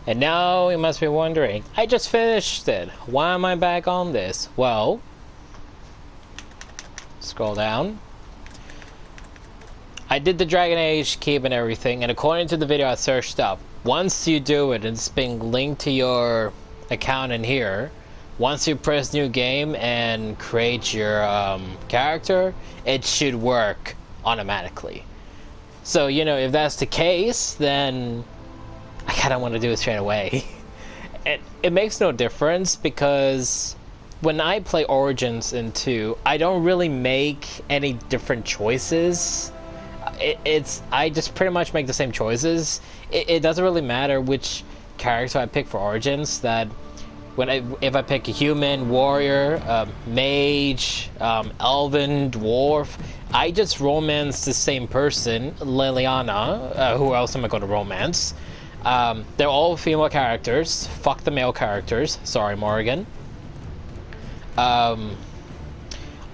And now you must be wondering, I just finished it. Why am I back on this? Well, scroll down. I did the Dragon Age keep and everything, and according to the video I searched up, once you do it, it's being linked to your account in here. Once you press new game and create your character, it should work automatically. So, you know, if that's the case, then I kind of want to do it straight away. It makes no difference because when I play Origins in 2, I don't really make any different choices. I just pretty much make the same choices. It doesn't really matter which character I pick for Origins. That if I pick a human, warrior, mage, elven, dwarf, I just romance the same person, Liliana. Who else am I going to romance? They're all female characters. Fuck the male characters. Sorry, Morgan.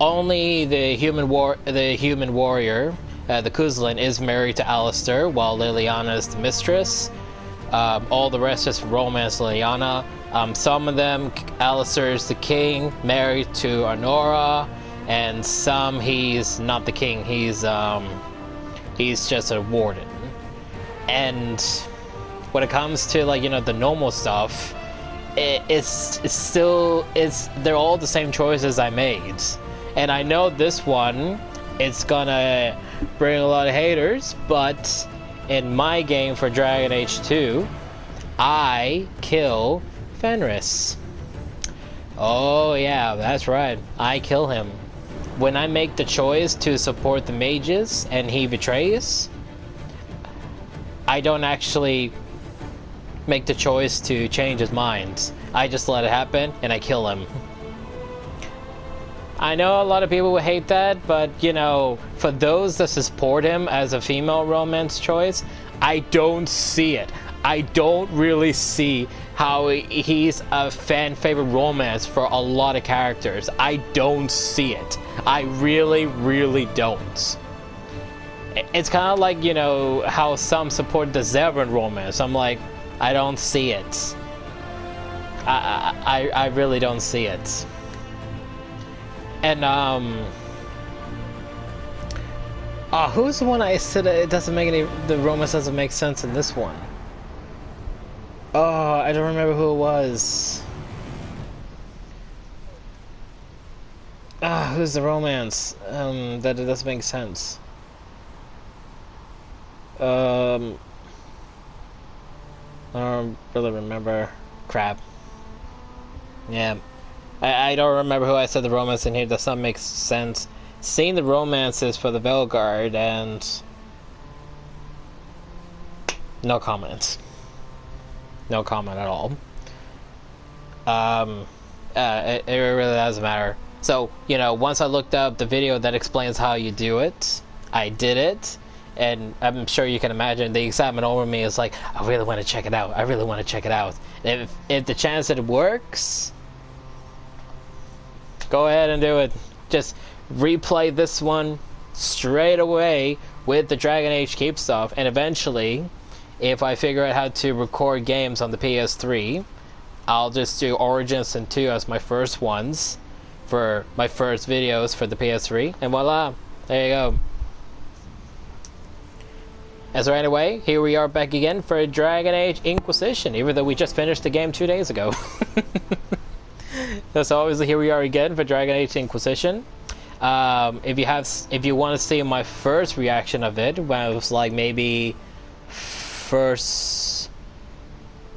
Only the human warrior, the Kuzlin, is married to Alistair, while Liliana is the mistress. All the rest is romance Liliana. Some of them, Alistair is the king, married to Honora, and some he's not the king. He's just a warden. And when it comes to, like, you know, the normal stuff, it's they're all the same choices I made. And I know this one, it's gonna bring a lot of haters, but in my game for Dragon Age 2, I kill Fenris. Oh yeah, that's right, I kill him. When I make the choice to support the mages and he betrays, I don't actually make the choice to change his mind. I just let it happen and I kill him. I know a lot of people would hate that, but, you know, for those that support him as a female romance choice, I don't see it. I don't really see how he's a fan favorite romance for a lot of characters. I don't see it. I really, really don't. It's kind of like, you know, how some support the Zevran romance. I'm like, I don't see it. I really don't see it. And who's the one I said it doesn't make any, the romance doesn't make sense in this one? Oh, I don't remember who it was. Who's the romance? That it doesn't make sense. I don't really remember. Crap. Yeah. I don't remember who I said the romance in here. Does not make sense. Seeing the romances for the Velguard and no comment. No comment at all. It really doesn't matter. So, you know, once I looked up the video that explains how you do it, I did it, and I'm sure you can imagine the excitement over me is like, I really want to check it out. I really want to check it out. If the chance that it works, go ahead and do it. Just replay this one straight away with the Dragon Age Keep stuff, and eventually, if I figure out how to record games on the PS3, I'll just do Origins and 2 as my first ones for my first videos for the PS3, and voila, there you go. And so anyway, here we are back again for Dragon Age Inquisition, even though we just finished the game 2 days ago. So obviously here we are again for Dragon Age Inquisition. If you want to see my first reaction of it, when it was like maybe first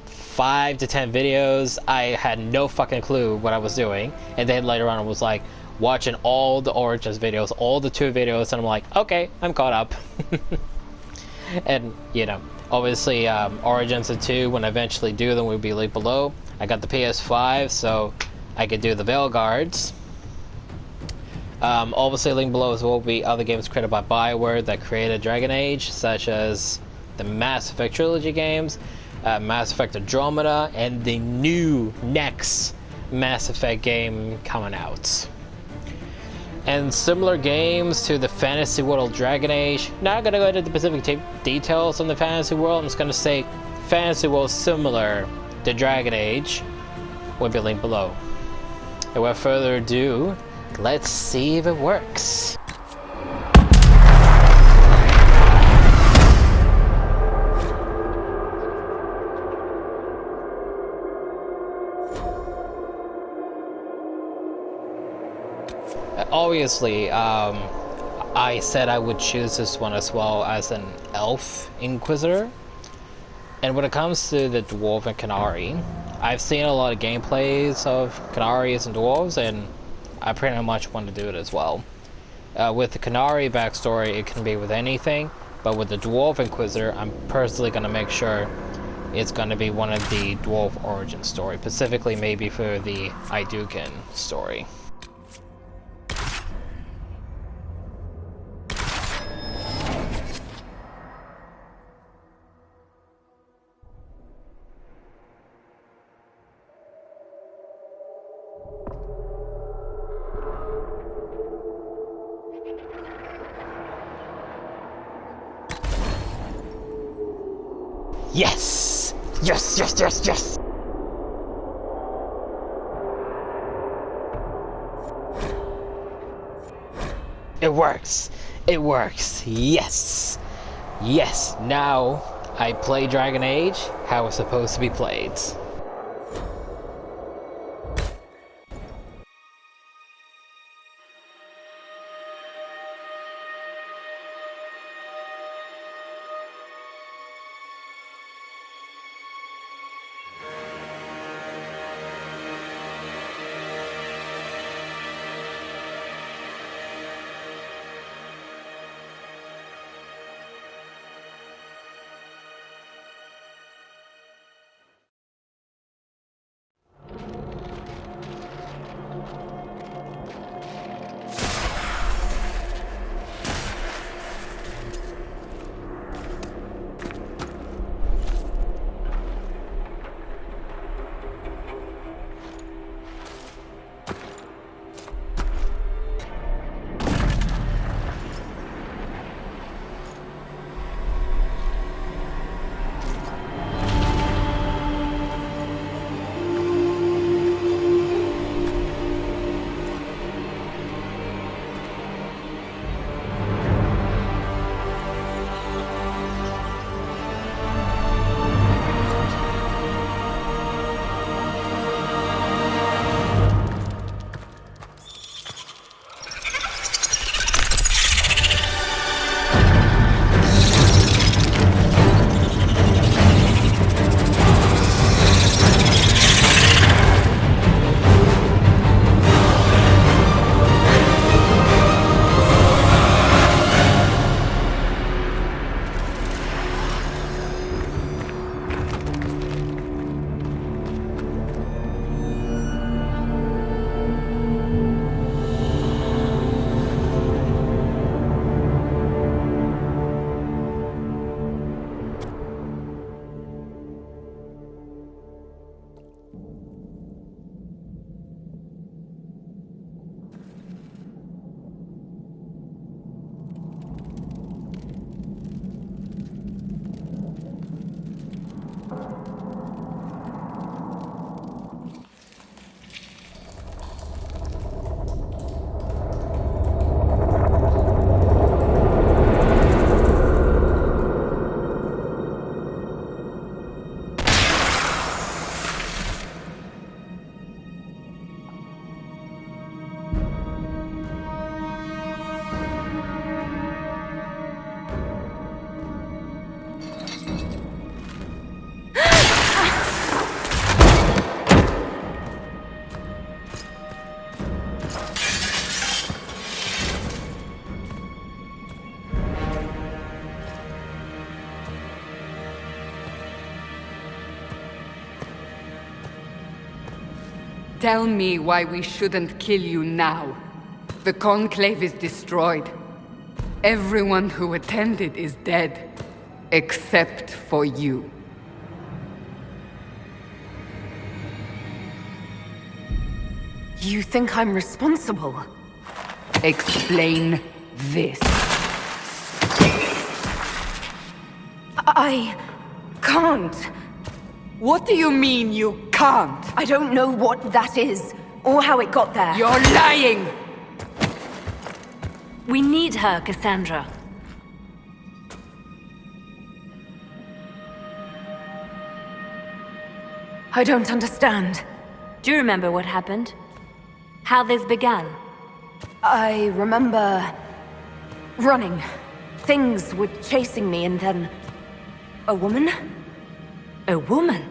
5 to 10 videos, I had no fucking clue what I was doing, and then later on I was like watching all the Origins videos, all the 2 videos, and I'm like, okay, I'm caught up. And, you know, obviously Origins and 2, when I eventually do them, will be linked below. I got the PS5, so I could do the Veilguards. Obviously linked below as well will be other games created by BioWare that created Dragon Age, such as the Mass Effect trilogy games, Mass Effect Andromeda, and the new next Mass Effect game coming out. And similar games to the fantasy world Dragon Age. Not gonna go into the specific details on the fantasy world. I'm just gonna say fantasy world similar to Dragon Age will be linked below. And without further ado, let's see if it works. Obviously, I said I would choose this one as well as an elf inquisitor. And when it comes to the dwarf and Qunari, I've seen a lot of gameplays of Qunari's and dwarves, and I pretty much want to do it as well. With the Qunari backstory, it can be with anything, but with the dwarf inquisitor, I'm personally going to make sure it's going to be one of the dwarf origin story, specifically maybe for the Idukan story. Yes! Yes, yes, yes, yes! It works! It works! Yes! Yes, now I play Dragon Age how it's supposed to be played. Tell me why we shouldn't kill you now. The Conclave is destroyed. Everyone who attended is dead, except for you. You think I'm responsible? Explain this. I can't. What do you mean you can't? I don't know what that is, or how it got there. You're lying! We need her, Cassandra. I don't understand. Do you remember what happened? How this began? I remember... running. Things were chasing me, and then... a woman? A woman?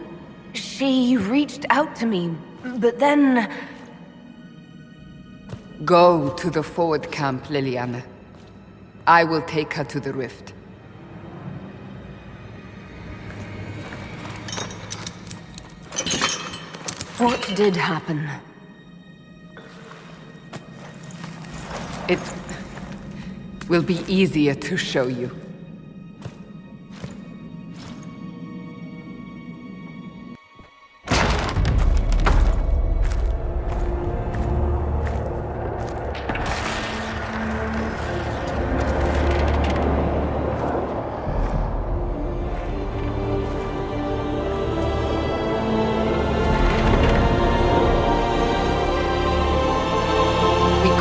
She reached out to me, but then... Go to the forward camp, Liliana. I will take her to the rift. What did happen? It will be easier to show you.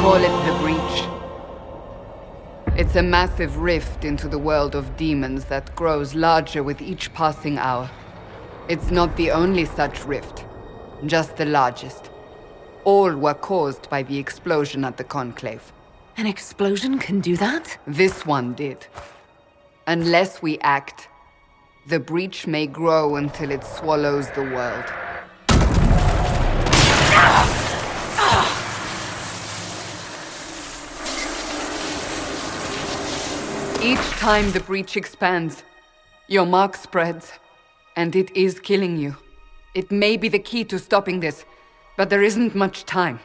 Call it the Breach. It's a massive rift into the world of demons that grows larger with each passing hour. It's not the only such rift, just the largest. All were caused by the explosion at the Conclave. An explosion can do that? This one did. Unless we act, the Breach may grow until it swallows the world. Each time the Breach expands, your mark spreads, and it is killing you. It may be the key to stopping this, but there isn't much time.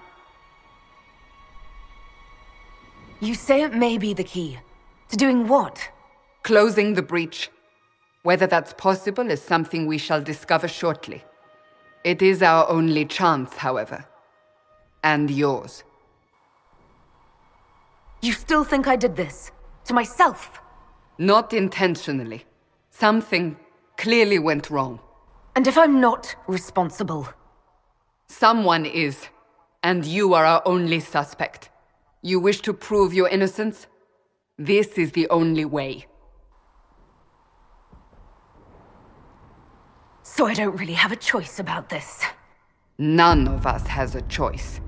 You say it may be the key. To doing what? Closing the Breach. Whether that's possible is something we shall discover shortly. It is our only chance, however. And yours. You still think I did this? To myself? Not intentionally. Something clearly went wrong. And if I'm not responsible? Someone is, and you are our only suspect. You wish to prove your innocence? This is the only way. So I don't really have a choice about this. None of us has a choice.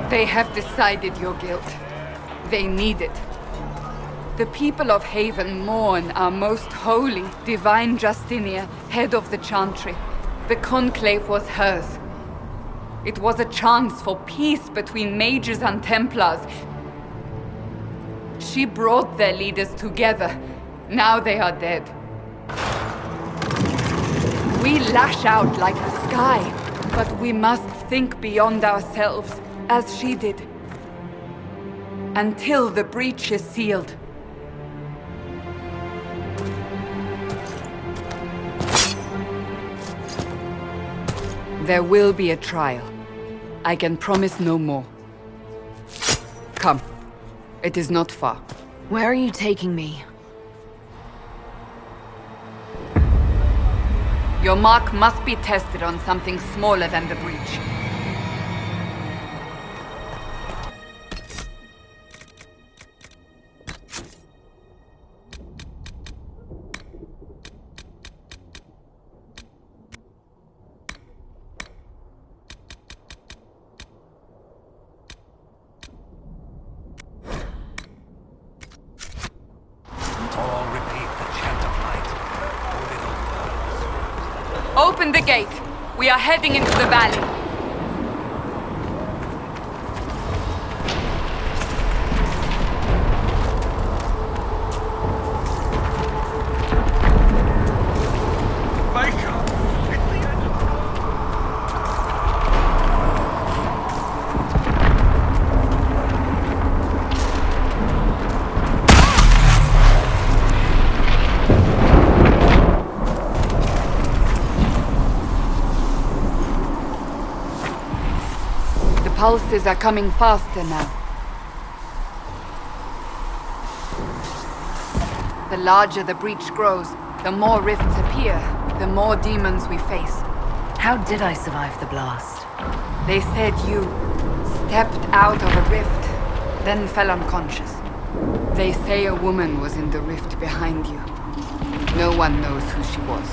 They have decided your guilt. They need it. The people of Haven mourn our most holy, divine Justinia, head of the Chantry. The Conclave was hers. It was a chance for peace between mages and Templars. She brought their leaders together. Now they are dead. We lash out like the sky, but we must think beyond ourselves, as she did. Until the breach is sealed. There will be a trial. I can promise no more. Come. It is not far. Where are you taking me? Your mark must be tested on something smaller than the breach. Open the gate. We are heading into the valley. pulses are coming faster now. The larger the breach grows, the more rifts appear, the more demons we face. How did I survive the blast? They said you stepped out of a rift, then fell unconscious. They say a woman was in the rift behind you. No one knows who she was.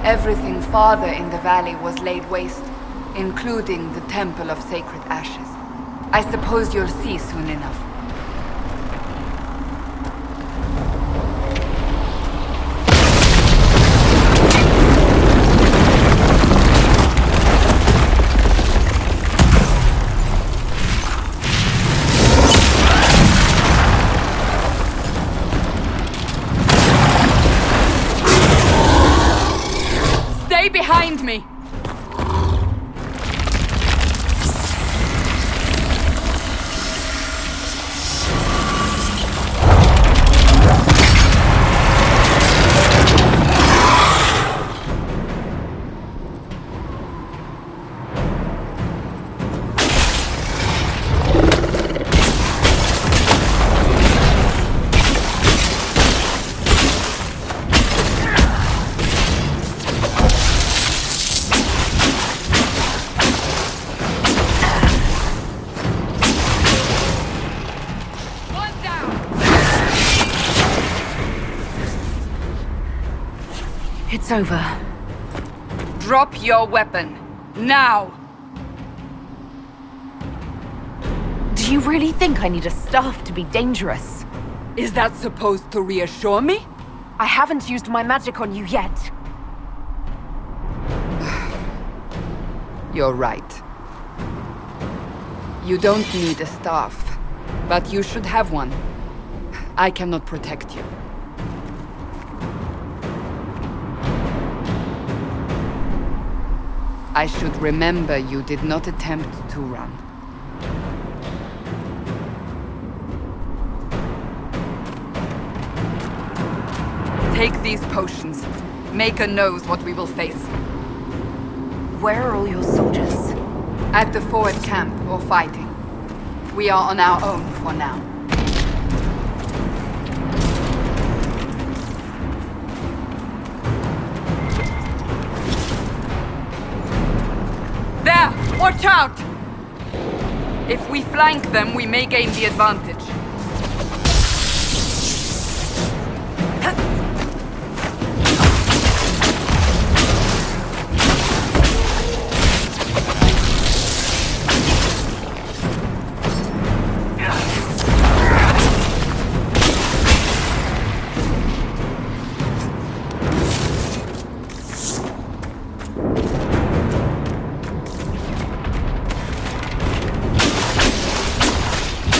Everything farther in the valley was laid waste, including the Temple of Sacred Ashes. I suppose you'll see soon enough. Stay behind me! It's over. Drop your weapon. Now! Do you really think I need a staff to be dangerous? Is that supposed to reassure me? I haven't used my magic on you yet. You're right. You don't need a staff, but you should have one. I cannot protect you. I should remember you did not attempt to run. Take these potions. Maker knows what we will face. Where are all your soldiers? At the forward camp, or fighting. We are on our own for now. There! Watch out! If we flank them, we may gain the advantage.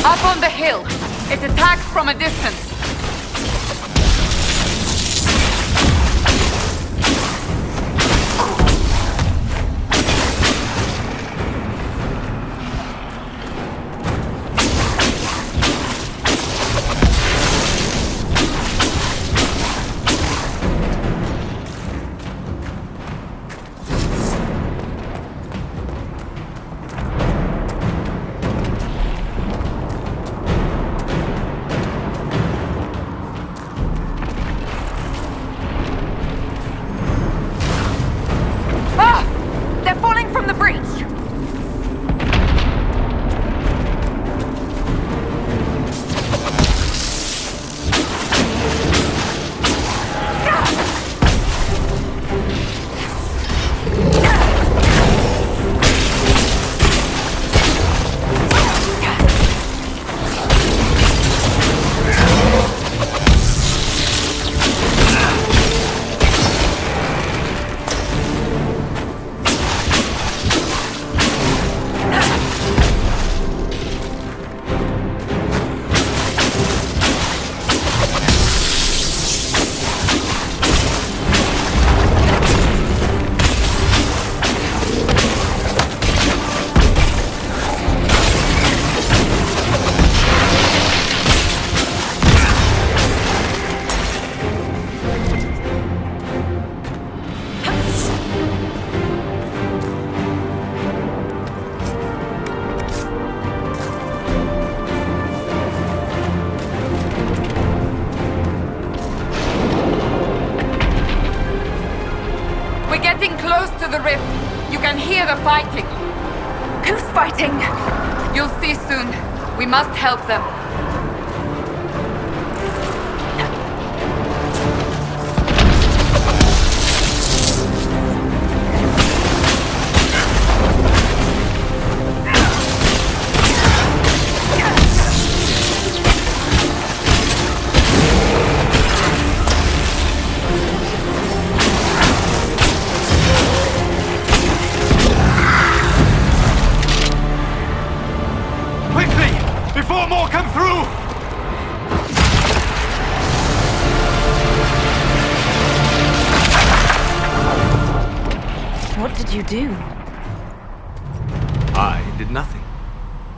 Up on the hill. It attacks from a distance. They're getting close to the rift. You can hear the fighting. Who's fighting? You'll see soon. We must help them. Before more come through! What did you do? I did nothing.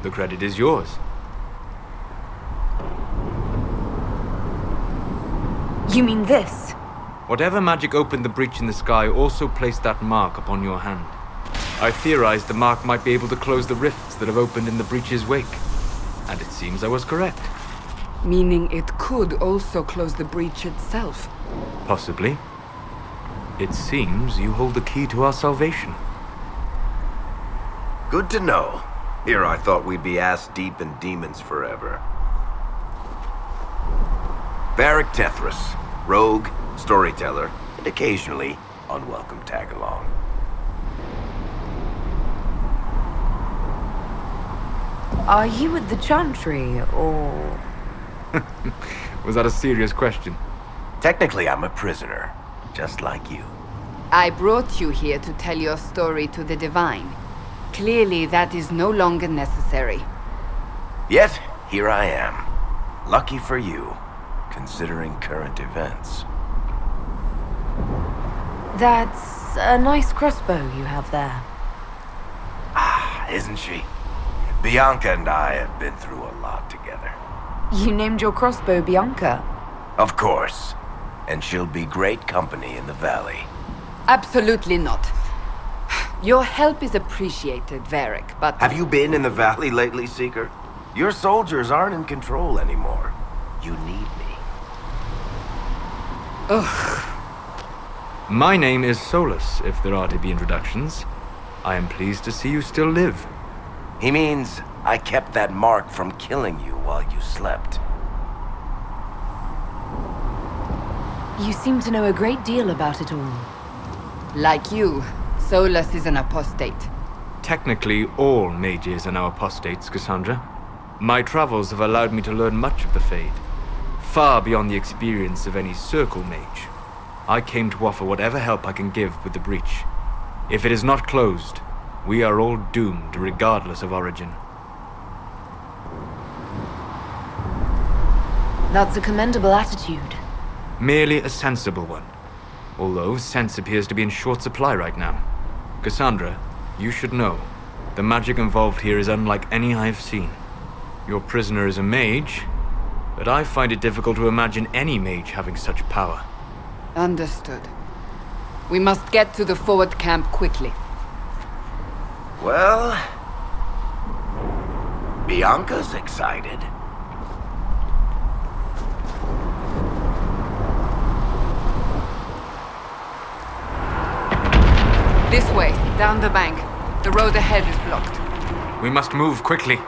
The credit is yours. You mean this? Whatever magic opened the breach in the sky also placed that mark upon your hand. I theorized the mark might be able to close the rifts that have opened in the breach's wake. And it seems I was correct. Meaning it could also close the breach itself. Possibly. It seems you hold the key to our salvation. Good to know. Here I thought we'd be ass-deep in demons forever. Varric Tethras, rogue, storyteller, and occasionally unwelcome tag-along. Are you with the Chantry, or...? Was that a serious question? Technically, I'm a prisoner, just like you. I brought you here to tell your story to the Divine. Clearly, that is no longer necessary. Yet, here I am. Lucky for you, considering current events. That's a nice crossbow you have there. Ah, isn't she? Bianca and I have been through a lot together. You named your crossbow Bianca. Of course. And she'll be great company in the valley. Absolutely not. Your help is appreciated, Varric, but... Have you been in the valley lately, Seeker? Your soldiers aren't in control anymore. You need me. Ugh. My name is Solus, if there are to be introductions. I am pleased to see you still live. He means I kept that mark from killing you while you slept. You seem to know a great deal about it all. Like you, Solus is an apostate. Technically, all mages are now apostates, Cassandra. My travels have allowed me to learn much of the Fade, far beyond the experience of any circle mage. I came to offer whatever help I can give with the breach. If it is not closed, we are all doomed, regardless of origin. That's a commendable attitude. Merely a sensible one. Although sense appears to be in short supply right now. Cassandra, you should know. The magic involved here is unlike any I have seen. Your prisoner is a mage, but I find it difficult to imagine any mage having such power. Understood. We must get to the forward camp quickly. Well... Bianca's excited. This way, down the bank. The road ahead is blocked. We must move quickly.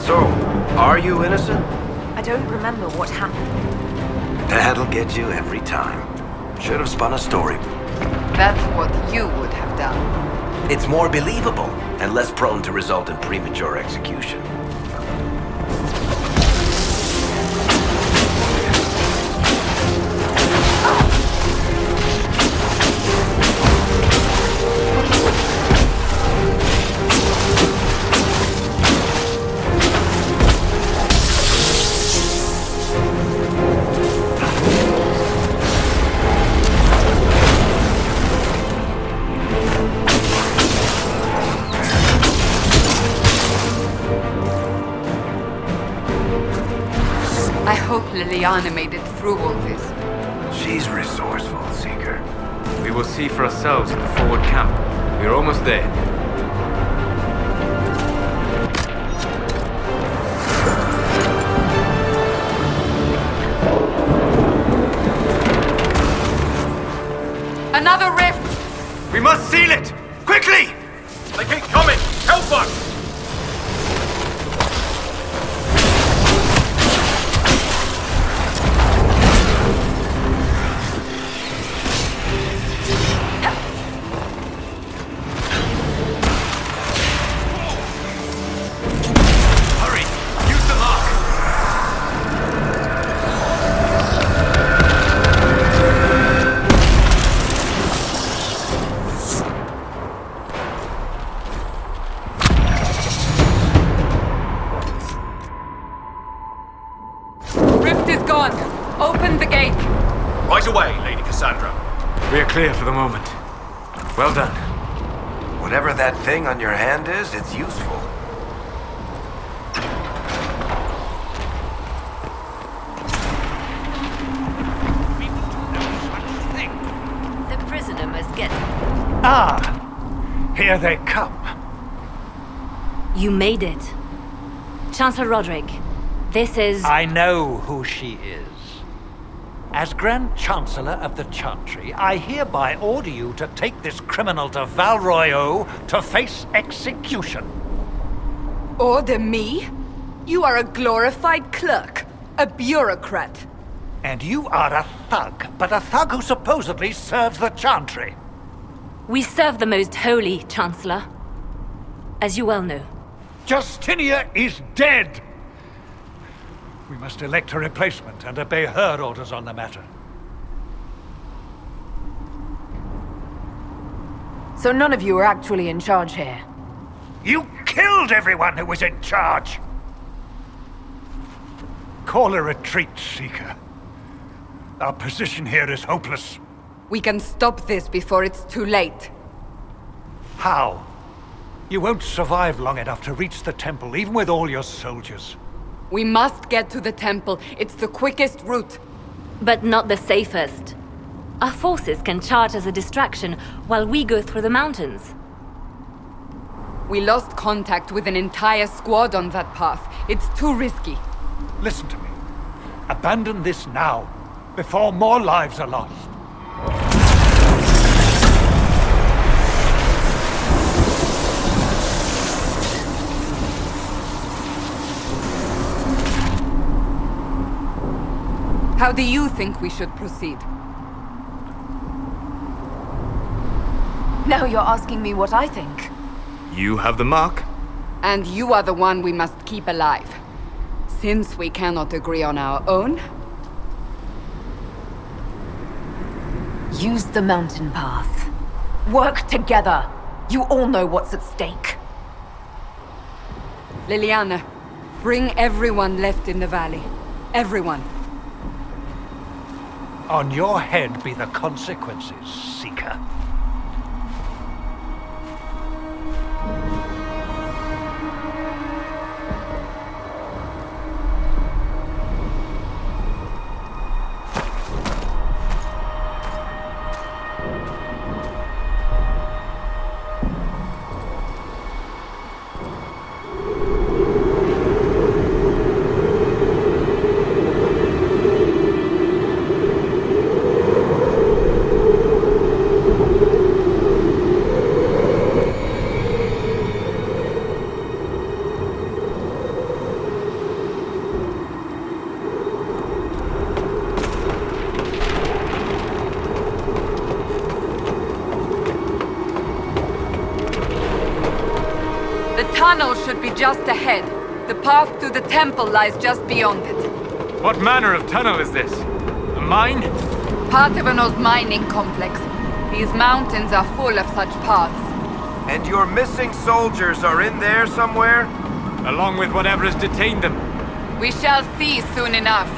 So, are you innocent? I don't remember what happened. That'll get you every time. Should have spun a story. That's what you would have done. It's more believable and less prone to result in premature execution. I hope Liliana made it through all this. She's resourceful, Seeker. We will see for ourselves at the forward camp. We're almost there. Another rift! We must seal it! Quickly! They keep coming! Help us! Hurry! Use the mark! Rift is gone. Open the gate. Right away, Lady Cassandra. We are clear for the moment. Well done. Whatever that thing on your hand is, it's useful. The prisoner must get... Ah, here they come. You made it. Chancellor Roderick, this is... I know who she is. As Grand Chancellor of the Chantry, I hereby order you to take this criminal to Val Royeaux to face execution. Order me? You are a glorified clerk. A bureaucrat. And you are a thug, but a thug who supposedly serves the Chantry. We serve the most holy, Chancellor. As you well know. Justinia is dead! We must elect a replacement and obey her orders on the matter. So none of you are actually in charge here? You killed everyone who was in charge! Call a retreat, Seeker. Our position here is hopeless. We can stop this before it's too late. How? You won't survive long enough to reach the temple, even with all your soldiers. We must get to the temple. It's the quickest route. But not the safest. Our forces can charge as a distraction while we go through the mountains. We lost contact with an entire squad on that path. It's too risky. Listen to me. Abandon this now, before more lives are lost. How do you think we should proceed? Now you're asking me what I think. You have the mark? And you are the one we must keep alive. Since we cannot agree on our own, Use the mountain path. Work together. You all know what's at stake. Liliana, bring everyone left in the valley. Everyone. On your head be the consequences, Seeker. tunnel should be just ahead. The path to the temple lies just beyond it. What manner of tunnel is this? A mine? Part of an old mining complex. These mountains are full of such paths. And your missing soldiers are in there somewhere? Along with whatever has detained them. We shall see soon enough.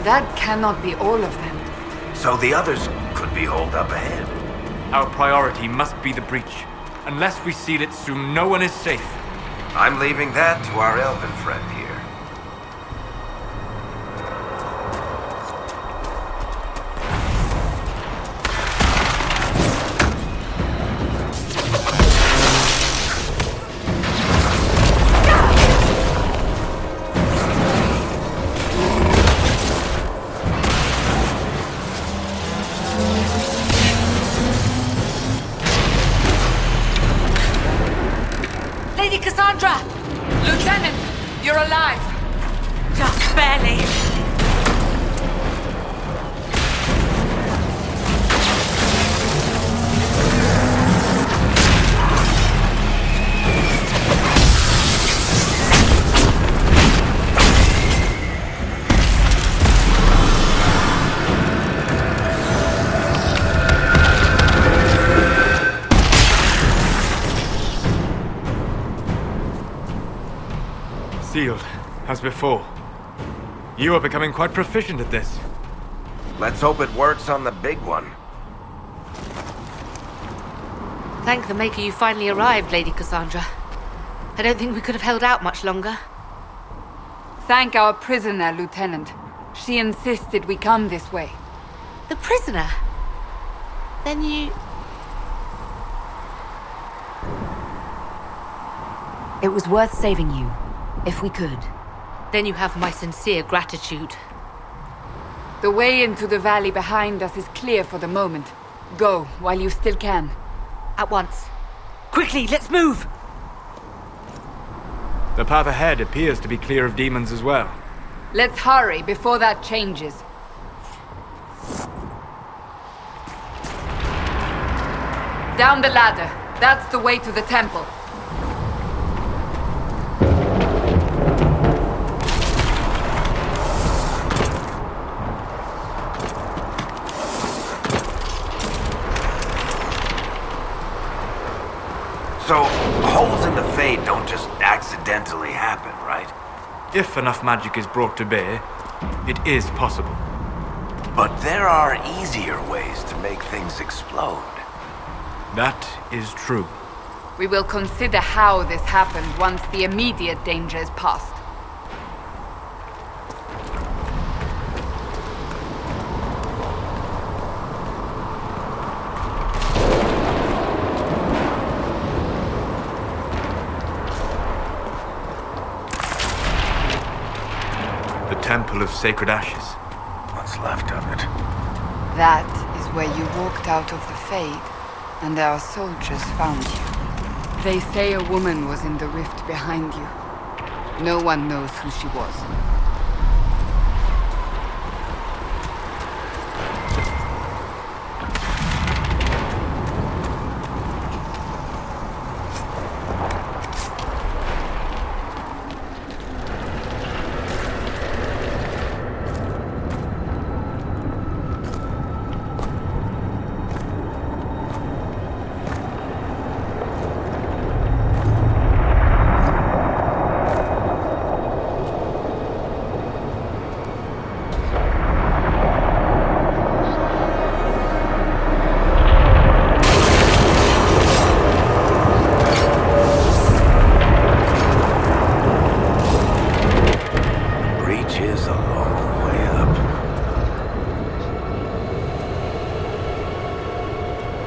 That cannot be all of them. So the others could be holed up ahead. Our priority must be the breach. Unless we seal it soon, no one is safe. I'm leaving that to our elven friend here. Lady Cassandra! Lieutenant, you're alive. Just barely. Sealed, as before. You are becoming quite proficient at this. Let's hope it works on the big one. Thank the Maker you finally arrived, Lady Cassandra. I don't think we could have held out much longer. Thank our prisoner, Lieutenant. She insisted we come this way. The prisoner? Then you... It was worth saving you, if we could. Then you have my sincere gratitude. The way into the valley behind us is clear for the moment. Go, while you still can. At once. Quickly, let's move! The path ahead appears to be clear of demons as well. Let's hurry before that changes. Down the ladder. That's the way to the temple. So, holes in the Fade don't just accidentally happen, right? If enough magic is brought to bear, it is possible. But there are easier ways to make things explode. That is true. We will consider how this happened once the immediate danger is past. The Temple of Sacred Ashes. What's left of it? That is where you walked out of the Fade, and our soldiers found you. They say a woman was in the rift behind you. No one knows who she was.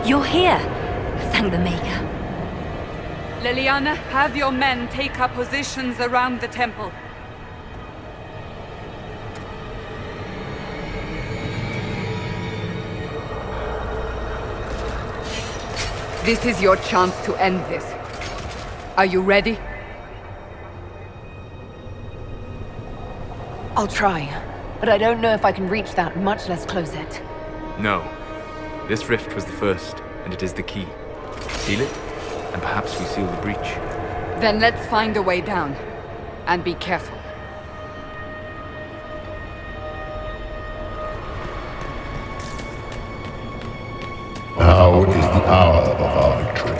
You're here. Thank the Maker. Liliana, have your men take up positions around the temple. This is your chance to end this. Are you ready? I'll try, but I don't know if I can reach that, much less close it. No. This rift was the first, and it is the key. Seal it, and perhaps we seal the breach. Then let's find a way down. And be careful. Now is the hour of our victory.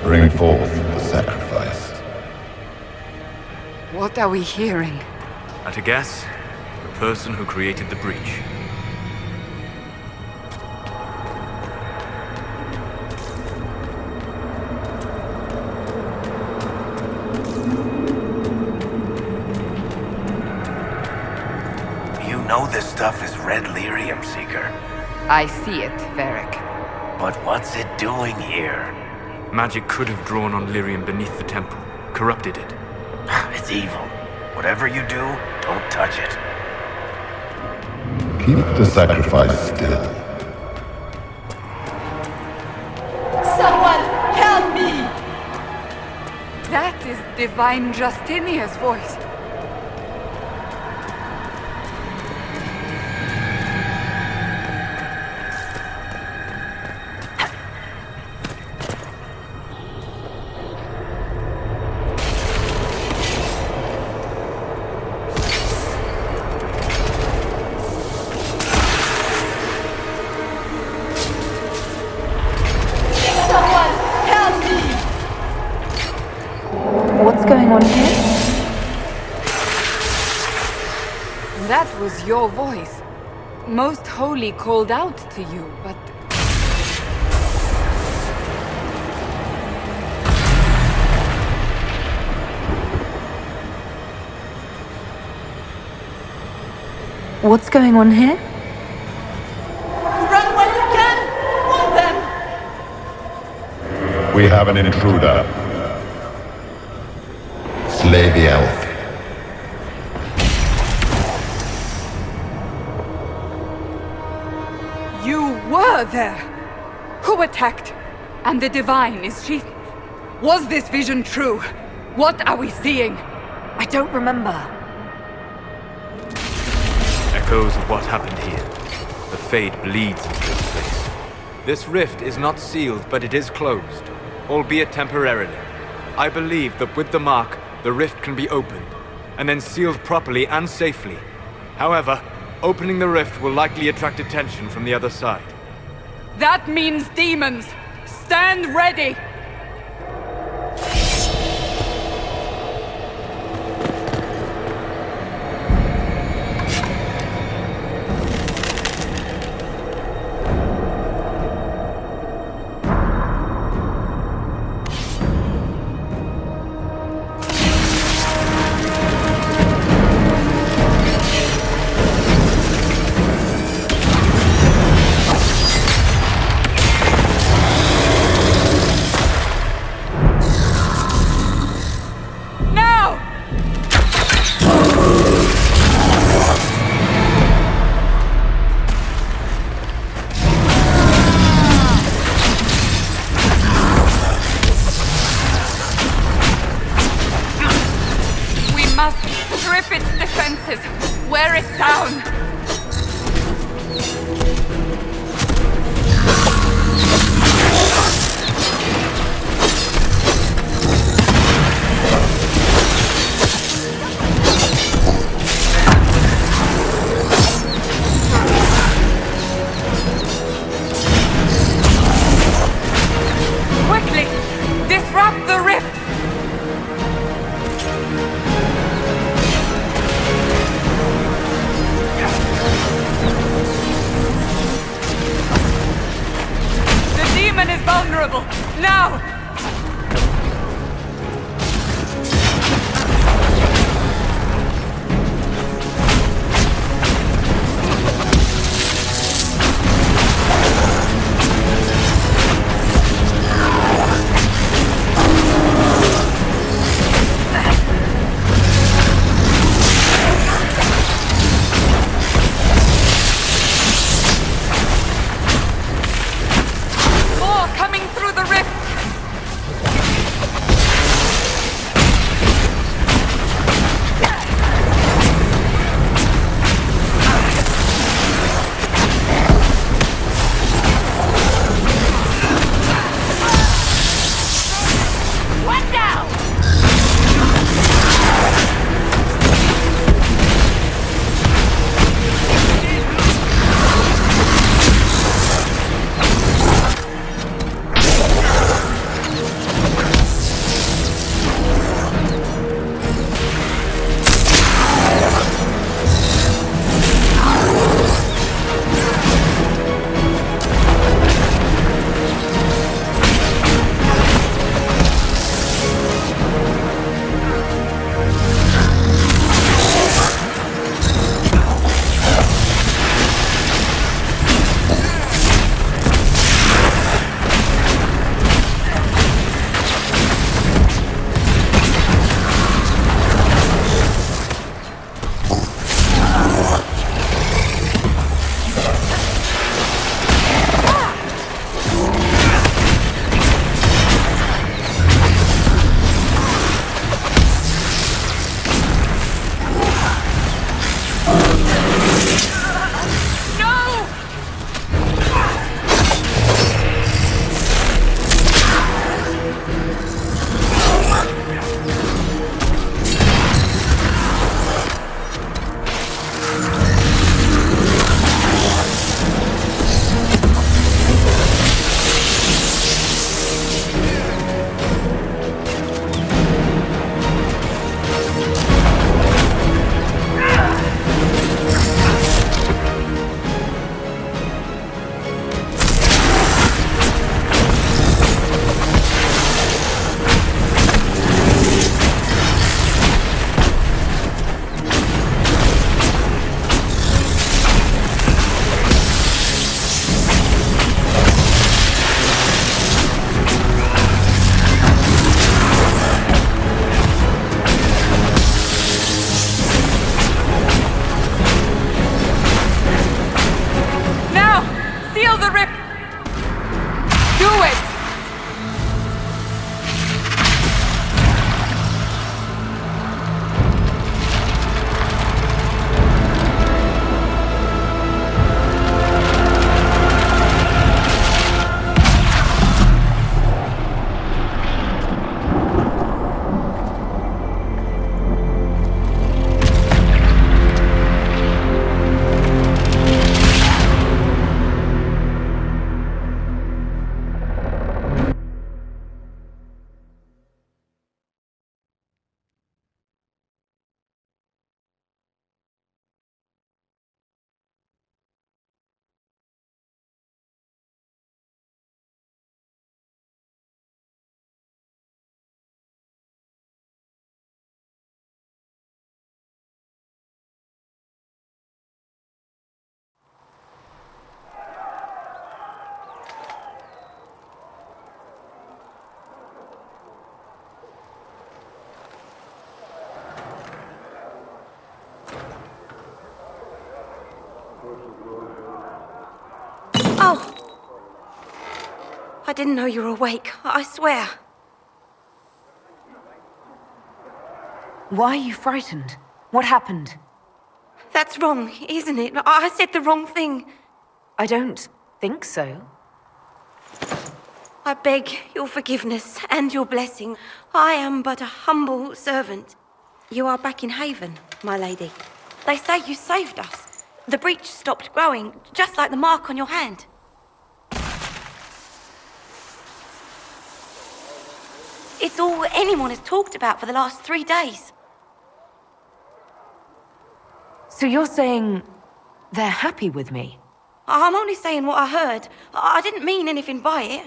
Bring forth the sacrifice. What are we hearing? At a guess, the person who created the breach. You know this stuff is red lyrium, Seeker. I see it, Varric. But what's it doing here? Magic could have drawn on lyrium beneath the temple, corrupted it. It's evil. Whatever you do, don't touch it. Keep the sacrifice still. Someone help me! That is Divine Justinia's voice. What's going on here? That was your voice. Most Holy called out to you, but... What's going on here? Run while you can! Warn them! We have an intruder. Slay the elf. You were there! Who attacked? And the Divine, is she... Was this vision true? What are we seeing? I don't remember. Echoes of what happened here. The Fade bleeds into this place. This rift is not sealed, but it is closed, albeit temporarily. I believe that with the mark, the rift can be opened, and then sealed properly and safely. However, opening the rift will likely attract attention from the other side. That means demons! Stand ready! Tear it down! Quickly! Disrupt the rift! The demon is vulnerable! Now! More coming through the rift! One down! No! Now! Seal the rift! Do it! Oh! I didn't know you were awake, I swear. Why are you frightened? What happened? That's wrong, isn't it? I said the wrong thing. I don't think so. I beg your forgiveness and your blessing. I am but a humble servant. You are back in Haven, my lady. They say you saved us. The breach stopped growing, just like the mark on your hand. It's all anyone has talked about for the last 3 days. So you're saying they're happy with me? I'm only saying what I heard. I didn't mean anything by it.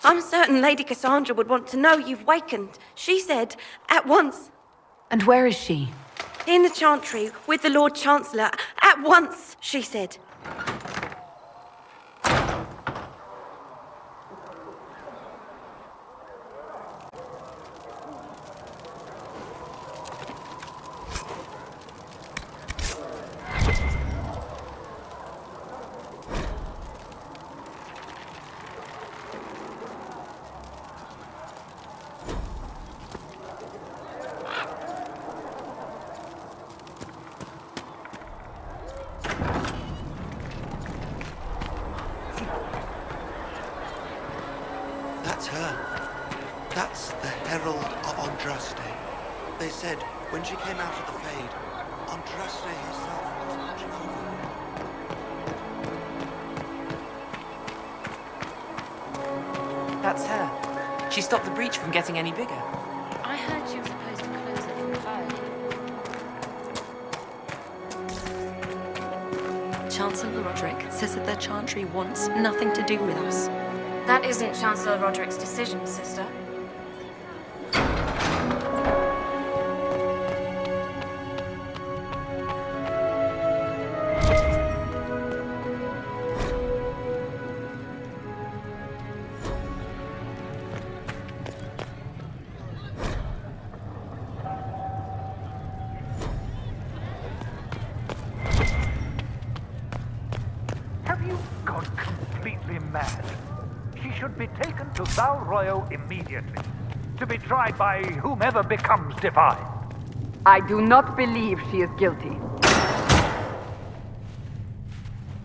I'm certain Lady Cassandra would want to know you've wakened. She said, at once. And where is she? In the Chantry, with the Lord Chancellor. At once, she said. That's her. That's the Herald of Andraste. They said when she came out of the Fade, Andraste herself was watching over. That's her. She stopped the breach from getting any bigger. I heard she was supposed to close it from fire. Chancellor Roderick says that the Chantry wants nothing to do with us. That isn't Chancellor Roderick's decision, sister. Have you gone completely mad? She should be taken to Val Royo immediately, to be tried by whomever becomes divine. I do not believe she is guilty.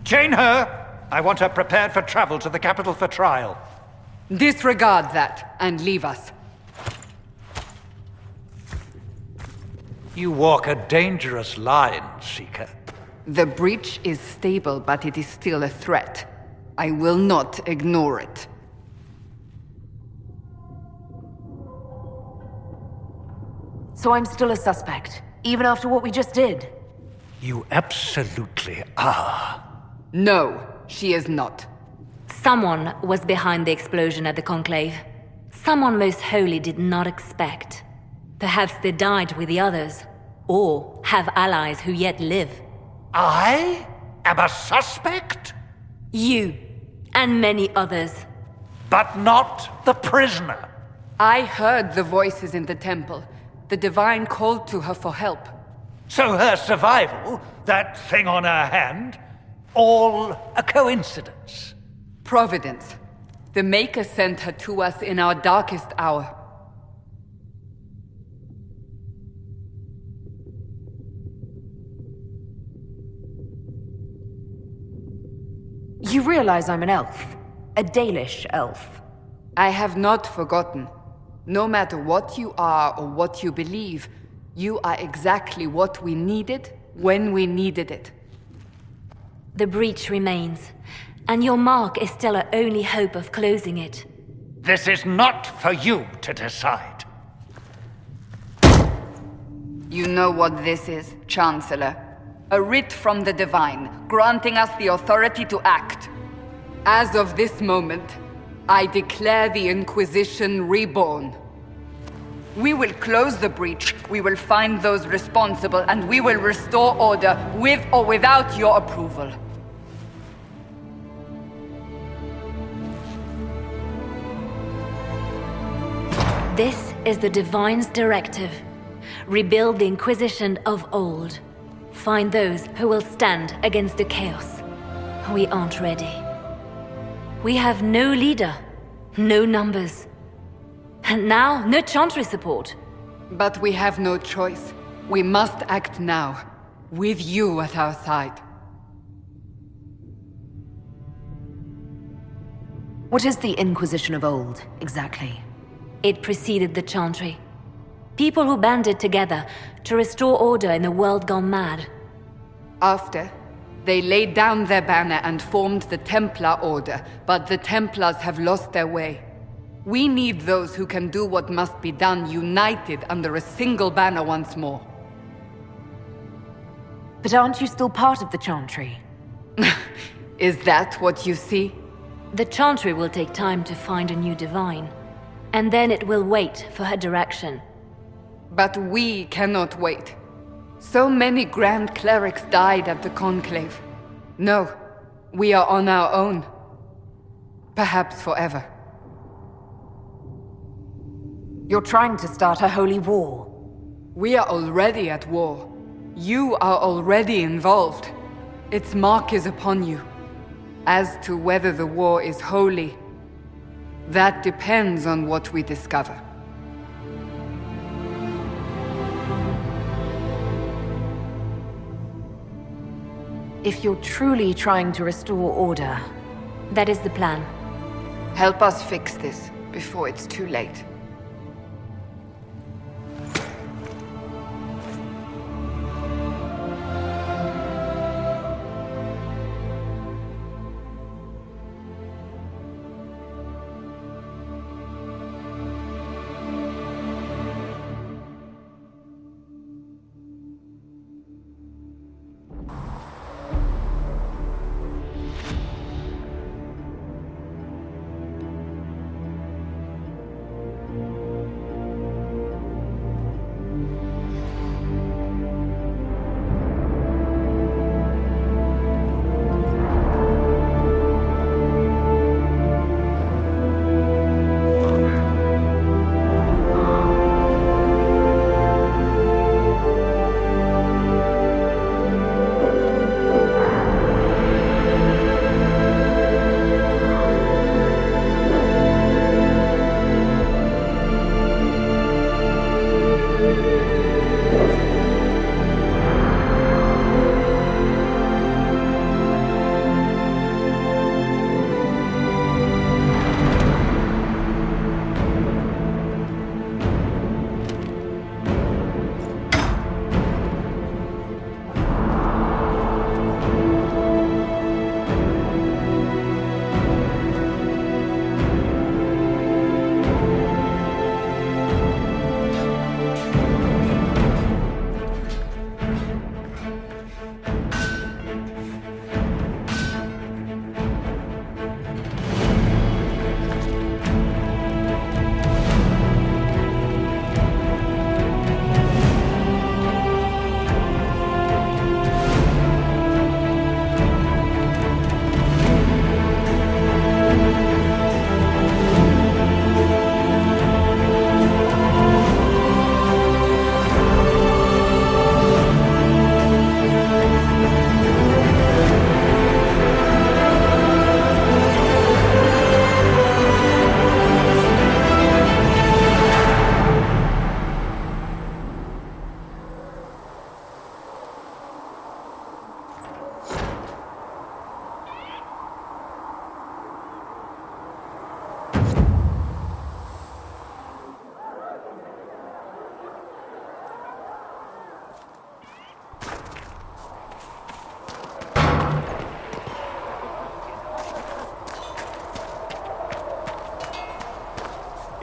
Chain her! I want her prepared for travel to the capital for trial. Disregard that and leave us. You walk a dangerous line, Seeker. The breach is stable, but it is still a threat. I will not ignore it. So I'm still a suspect, even after what we just did? You absolutely are. No, she is not. Someone was behind the explosion at the Conclave. Someone most holy did not expect. Perhaps they died with the others, or have allies who yet live. I am a suspect? You, and many others. But not the prisoner. I heard the voices in the temple. The Divine called to her for help. So her survival, that thing on her hand, all a coincidence? Providence. The Maker sent her to us in our darkest hour. You realize I'm an elf. A Dalish elf. I have not forgotten. No matter what you are or what you believe, you are exactly what we needed when we needed it. The breach remains, and your mark is still our only hope of closing it. This is not for you to decide. You know what this is, Chancellor. A writ from the Divine, granting us the authority to act. As of this moment, I declare the Inquisition reborn. We will close the breach, we will find those responsible, and we will restore order with or without your approval. This is the Divine's directive. Rebuild the Inquisition of old. Find those who will stand against the chaos. We aren't ready. We have no leader, no numbers. And now, no Chantry support. But we have no choice. We must act now. with you at our side. What is the Inquisition of old, exactly? It preceded the Chantry. People who banded together to restore order in a world gone mad. After, they laid down their banner and formed the Templar Order, but the Templars have lost their way. We need those who can do what must be done, united under a single banner once more. But aren't you still part of the Chantry? Is that what you see? The Chantry will take time to find a new divine, and then it will wait for her direction. But we cannot wait. So many Grand Clerics died at the Conclave. No, we are on our own. Perhaps forever. You're trying to start a holy war. We are already at war. You are already involved. Its mark is upon you. As to whether the war is holy, that depends on what we discover. If you're truly trying to restore order... That is the plan. Help us fix this before it's too late.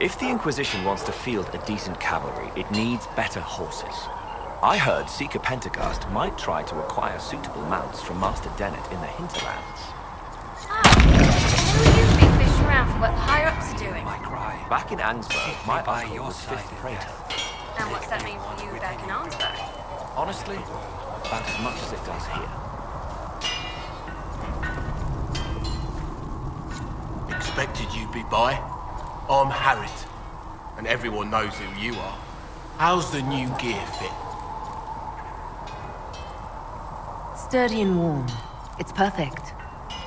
If the Inquisition wants to field a decent cavalry, it needs better horses. I heard Seeker Pentecost might try to acquire suitable mounts from Master Dennett in the hinterlands. Who usually fish around for what the higher-ups are doing? Back in Ansburg, my uncle was 5th Praetor. And what's that mean for you back in Arnsberg? Honestly, about as much as it does here. Expected you'd be by. I'm Harriet, and everyone knows who you are. How's the new gear fit? Sturdy and warm. It's perfect.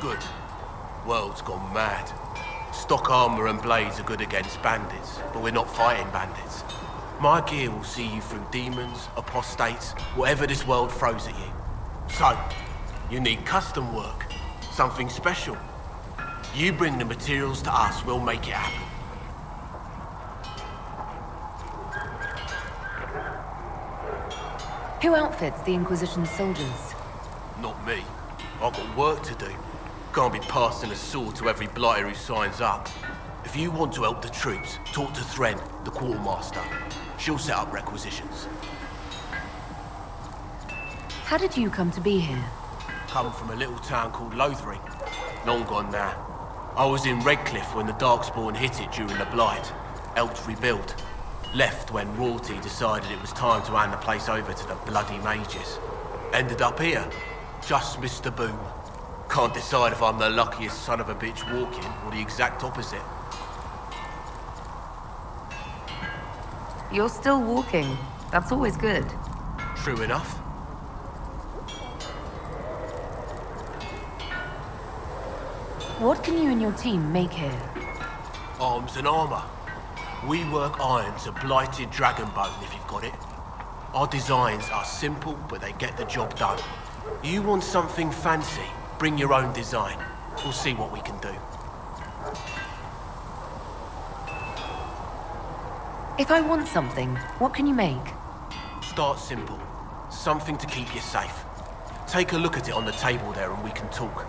Good. World's gone mad. Stock armor and blades are good against bandits, but we're not fighting bandits. My gear will see you through demons, apostates, whatever this world throws at you. So, you need custom work, something special. You bring the materials to us, we'll make it happen. Who outfits the Inquisition soldiers? Not me. I've got work to do. Can't be passing a sword to every blighter who signs up. If you want to help the troops, talk to Thren, the quartermaster. She'll set up requisitions. How did you come to be here? Come from a little town called Lothering. Long gone now. I was in Redcliffe when the Darkspawn hit it during the Blight. Helped rebuild. Left when royalty decided it was time to hand the place over to the bloody mages. Ended up here. Just missed the boom. Can't decide if I'm the luckiest son of a bitch walking or the exact opposite. You're still walking. That's always good. True enough. What can you and your team make here? Arms and armor. We work iron to blighted dragon bone if you've got it. Our designs are simple, but they get the job done. You want something fancy? Bring your own design. We'll see what we can do. If I want something, what can you make? Start simple. Something to keep you safe. Take a look at it on the table there and we can talk.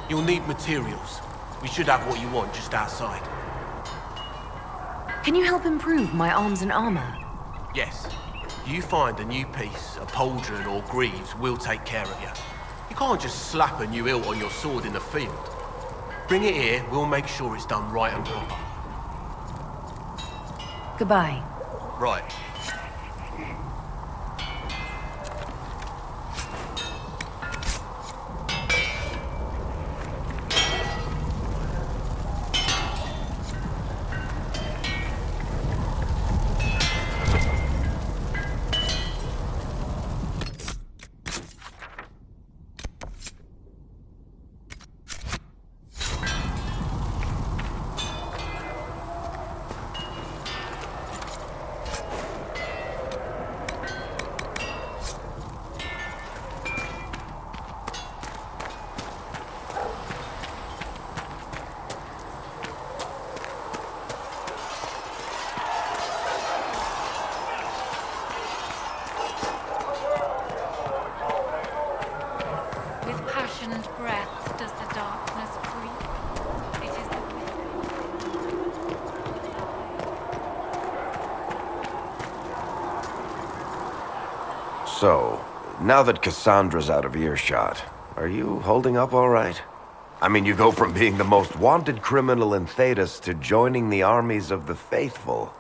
You'll need materials. We should have what you want just outside. Can you help improve my arms and armor? Yes. You find a new piece, a pauldron or greaves, we'll take care of you. You can't just slap a new hilt on your sword in the field. Bring it here, we'll make sure it's done right and proper. Goodbye. Right. So, now that Cassandra's out of earshot, are you holding up all right? I mean, you go from being the most wanted criminal in Thedas to joining the armies of the faithful.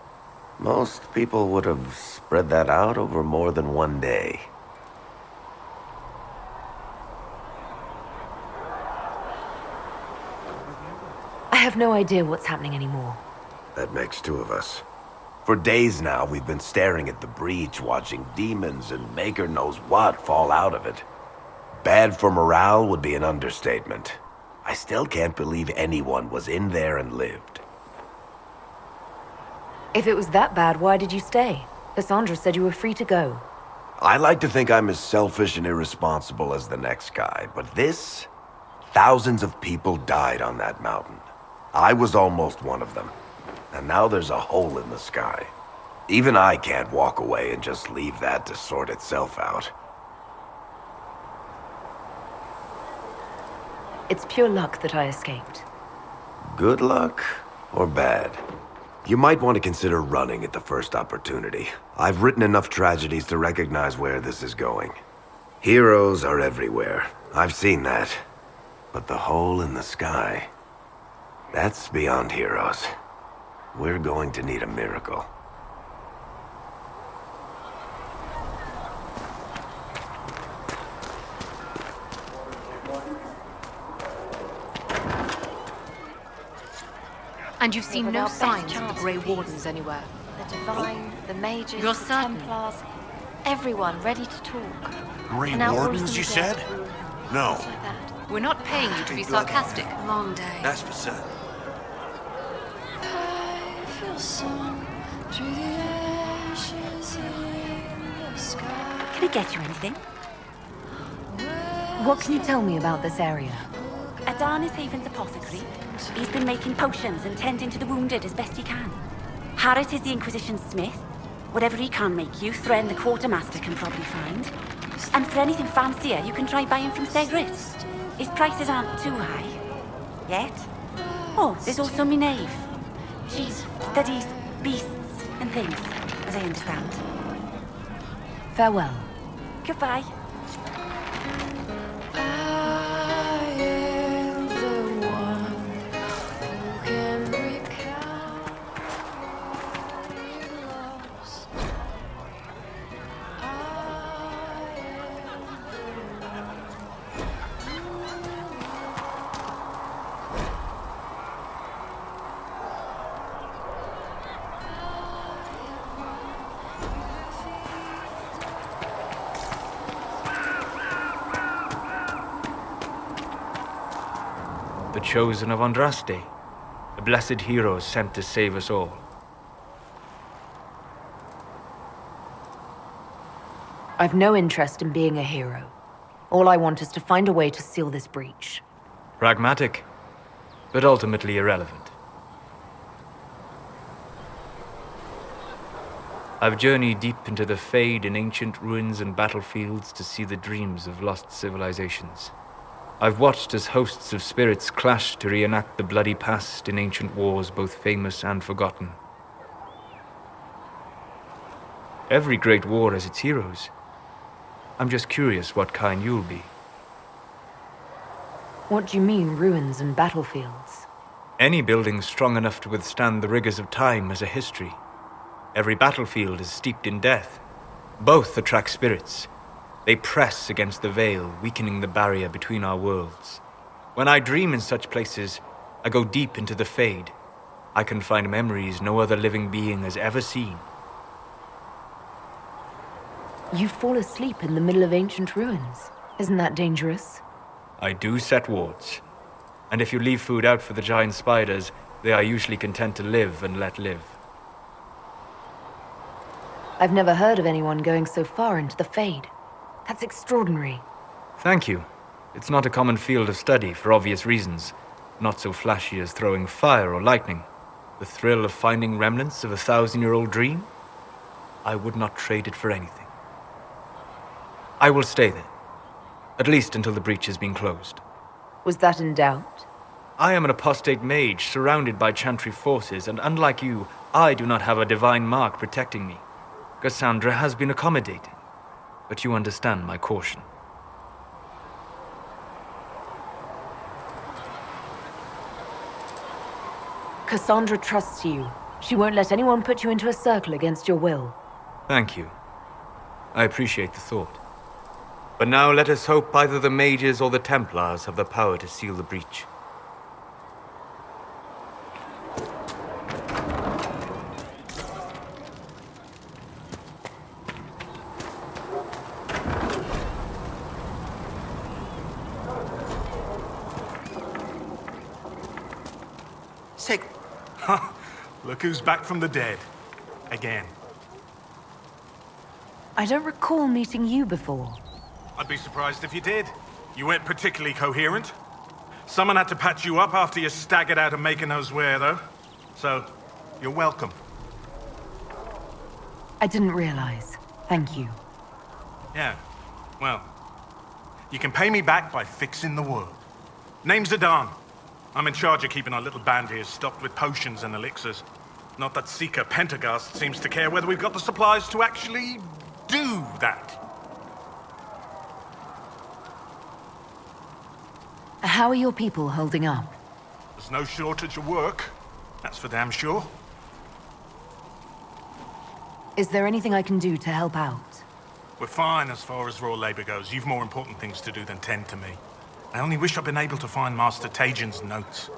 Most people would have spread that out over more than one day. I have no idea what's happening anymore. That makes two of us. For days now, we've been staring at the breach, watching demons and maker knows what fall out of it. Bad for morale would be an understatement. I still can't believe anyone was in there and lived. If it was that bad, why did you stay? Cassandra said you were free to go. I like to think I'm as selfish and irresponsible as the next guy, but this? Thousands of people died on that mountain. I was almost one of them. And now there's a hole in the sky. Even I can't walk away and just leave that to sort itself out. It's pure luck that I escaped. Good luck or bad? You might want to consider running at the first opportunity. I've written enough tragedies to recognize where this is going. Heroes are everywhere. I've seen that. But the hole in the sky, that's beyond heroes. We're going to need a miracle. And you've seen no signs of the Grey Wardens anywhere? The Divine, the Mages, You're the certain? Templars, everyone ready to talk. Grey And now all of Wardens, them you are said? dead. No. Just like that. We're not paying you to be sarcastic. Long day. That's for certain. I feel sun through the ashes. Can I get you anything? What can you tell me about this area? Adan is Haven's apothecary. He's been making potions and tending to the wounded as best he can. Harrit is the Inquisition's smith. Whatever he can make you, Thren the quartermaster can probably find. And for anything fancier, you can try buying from Segrit. His prices aren't too high. Yet. Oh, there's also Minave. She studies beasts and things, as I understand. Farewell. Goodbye. The chosen of Andraste, the blessed heroes sent to save us all. I've no interest in being a hero. All I want is to find a way to seal this breach. Pragmatic, but ultimately irrelevant. I've journeyed deep into the Fade in ancient ruins and battlefields to see the dreams of lost civilizations. I've watched as hosts of spirits clash to reenact the bloody past in ancient wars both famous and forgotten. Every great war has its heroes. I'm just curious what kind you'll be. What do you mean, ruins and battlefields? Any building strong enough to withstand the rigors of time has a history. Every battlefield is steeped in death. Both attract spirits. They press against the veil, weakening the barrier between our worlds. When I dream in such places, I go deep into the Fade. I can find memories no other living being has ever seen. You fall asleep in the middle of ancient ruins. Isn't that dangerous? I do set wards. And if you leave food out for the giant spiders, they are usually content to live and let live. I've never heard of anyone going so far into the Fade. That's extraordinary. Thank you. It's not a common field of study for obvious reasons. Not so flashy as throwing fire or lightning. The thrill of finding remnants of a 1,000-year-old dream? I would not trade it for anything. I will stay there. At least until the breach has been closed. Was that in doubt? I am an apostate mage surrounded by Chantry forces, and unlike you, I do not have a divine mark protecting me. Cassandra has been accommodating. But you understand my caution. Cassandra trusts you. She won't let anyone put you into a circle against your will. Thank you. I appreciate the thought. But now let us hope either the mages or the Templars have the power to seal the breach. Sig. Look who's back from the dead. Again. I don't recall meeting you before. I'd be surprised if you did. You weren't particularly coherent. Someone had to patch you up after you staggered out of making those wear, though. So, you're welcome. I didn't realize. Thank you. Yeah, well, you can pay me back by fixing the world. Name's Adan. I'm in charge of keeping our little band here stocked with potions and elixirs. Not that Seeker Pentagast seems to care whether we've got the supplies to actually do that. How are your people holding up? There's no shortage of work. That's for damn sure. Is there anything I can do to help out? We're fine as far as raw labor goes. You've more important things to do than tend to me. I only wish I'd been able to find Master Tajin's notes.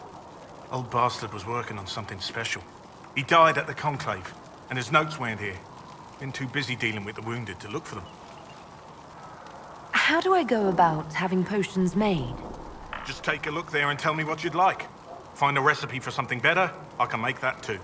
Old bastard was working on something special. He died at the Conclave, and his notes weren't here. Been too busy dealing with the wounded to look for them. How do I go about having potions made? Just take a look there and tell me what you'd like. Find a recipe for something better, I can make that too.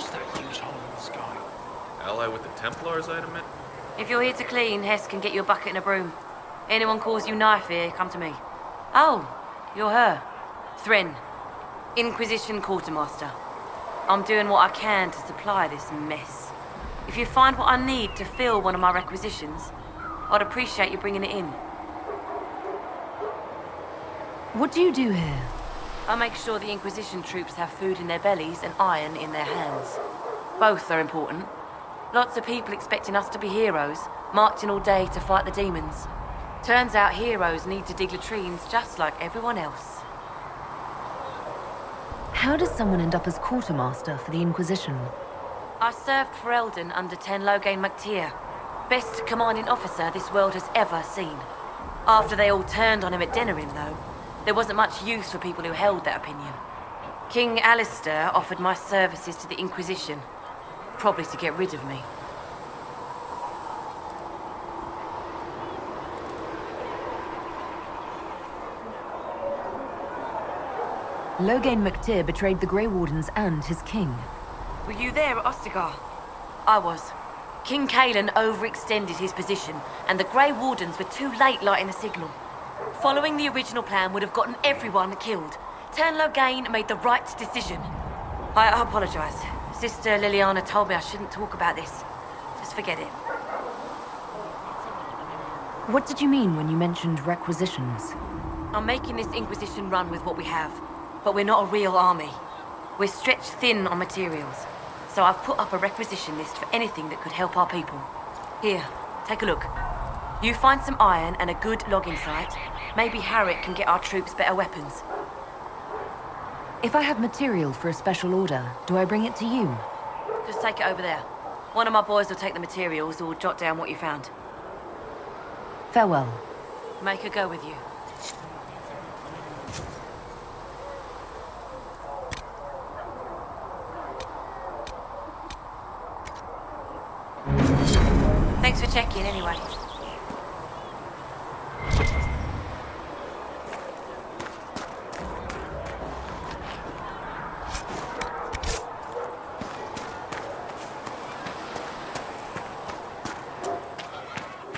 What's that huge hole in the sky? Ally with the Templars, I'd admit. If you're here to clean, Hess can get you a bucket and a broom. Anyone calls you knife here, come to me. Oh, you're her. Thren, Inquisition Quartermaster. I'm doing what I can to supply this mess. If you find what I need to fill one of my requisitions, I'd appreciate you bringing it in. What do you do here? I make sure the Inquisition troops have food in their bellies and iron in their hands. Both are important. Lots of people expecting us to be heroes, marching all day to fight the demons. Turns out heroes need to dig latrines just like everyone else. How does someone end up as quartermaster for the Inquisition? I served for Eldon under Ten Loghain MacTier, best commanding officer this world has ever seen. After they all turned on him at Denerim, though, there wasn't much use for people who held that opinion. King Alistair offered my services to the Inquisition, probably to get rid of me. Loghain MacTier betrayed the Grey Wardens and his king. Were you there at Ostagar? I was. King Cailan overextended his position, and the Grey Wardens were too late lighting the signal. Following the original plan would have gotten everyone killed. Ten Loghain made the right decision. I apologize. Sister Liliana told me I shouldn't talk about this. Just forget it. What did you mean when you mentioned requisitions? I'm making this Inquisition run with what we have, but we're not a real army. We're stretched thin on materials, so I've put up a requisition list for anything that could help our people. Here, take a look. You find some iron and a good logging site, maybe Harriet can get our troops better weapons. If I have material for a special order, do I bring it to you? Just take it over there. One of my boys will take the materials or jot down what you found. Farewell. Make her go with you. Thanks for checking anyway.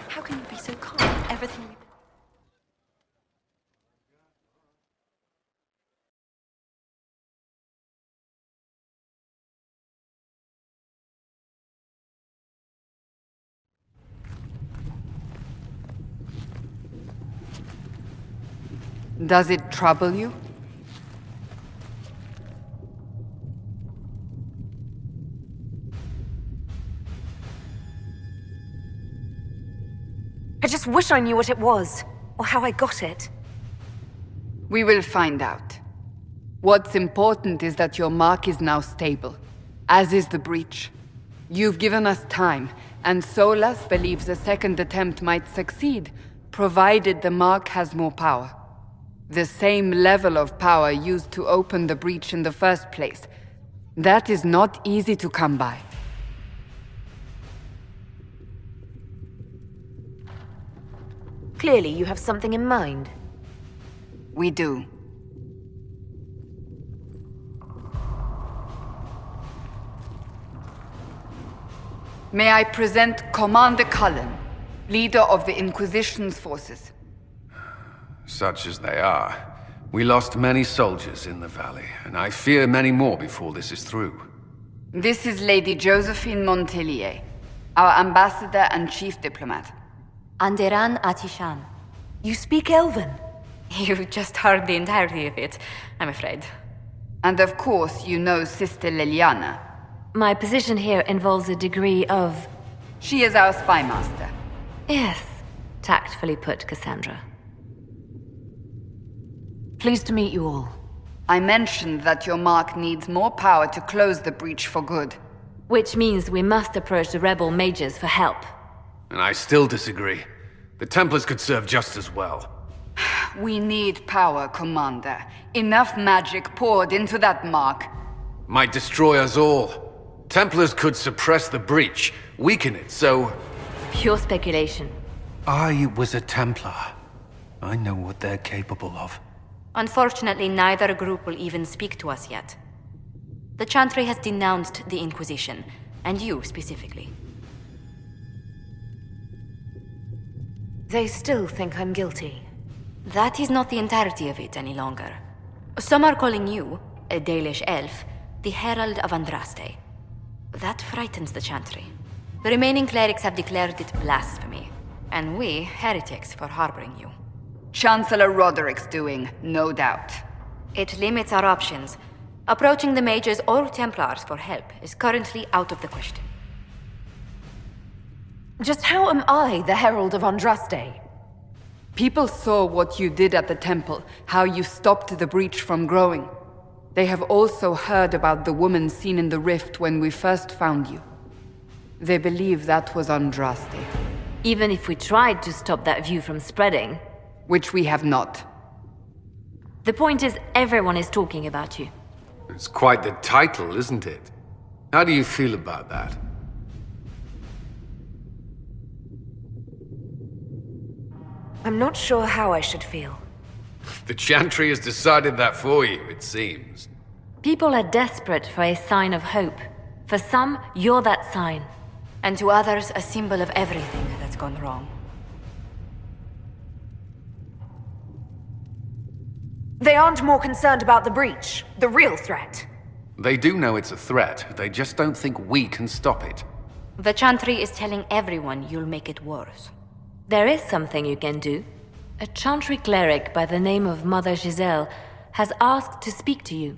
How can you be so calm with everything we... Does it trouble you? I just wish I knew what it was, or how I got it. We will find out. What's important is that your mark is now stable, as is the breach. You've given us time, and Solas believes a second attempt might succeed, provided the mark has more power. The same level of power used to open the breach in the first place. That is not easy to come by. Clearly, you have something in mind. We do. May I present Commander Cullen, leader of the Inquisition's forces. Such as they are. We lost many soldiers in the valley, and I fear many more before this is through. This is Lady Josephine Montelier, our ambassador and chief diplomat. Anderan Atishan. You speak Elven? You just heard the entirety of it, I'm afraid. And of course, you know Sister Liliana. My position here involves a degree of... She is our spy master. Yes, tactfully put, Cassandra. Pleased to meet you all. I mentioned that your mark needs more power to close the breach for good. Which means we must approach the rebel mages for help. And I still disagree. The Templars could serve just as well. We need power, Commander. Enough magic poured into that mark. Might destroy us all. Templars could suppress the breach, weaken it, so... Pure speculation. I was a Templar. I know what they're capable of. Unfortunately, neither group will even speak to us yet. The Chantry has denounced the Inquisition, and you specifically. They still think I'm guilty. That is not the entirety of it any longer. Some are calling you, a Dalish elf, the Herald of Andraste. That frightens the Chantry. The remaining clerics have declared it blasphemy, and we, heretics, for harboring you. Chancellor Roderick's doing, no doubt. It limits our options. Approaching the mages or Templars for help is currently out of the question. Just how am I the Herald of Andraste? People saw what you did at the temple, how you stopped the breach from growing. They have also heard about the woman seen in the rift when we first found you. They believe that was Andraste. Even if we tried to stop that view from spreading... Which we have not. The point is, everyone is talking about you. It's quite the title, isn't it? How do you feel about that? I'm not sure how I should feel. The Chantry has decided that for you, it seems. People are desperate for a sign of hope. For some, you're that sign. And to others, a symbol of everything that's gone wrong. They aren't more concerned about the breach, the real threat. They do know it's a threat, they just don't think we can stop it. The Chantry is telling everyone you'll make it worse. There is something you can do. A Chantry cleric by the name of Mother Giselle has asked to speak to you.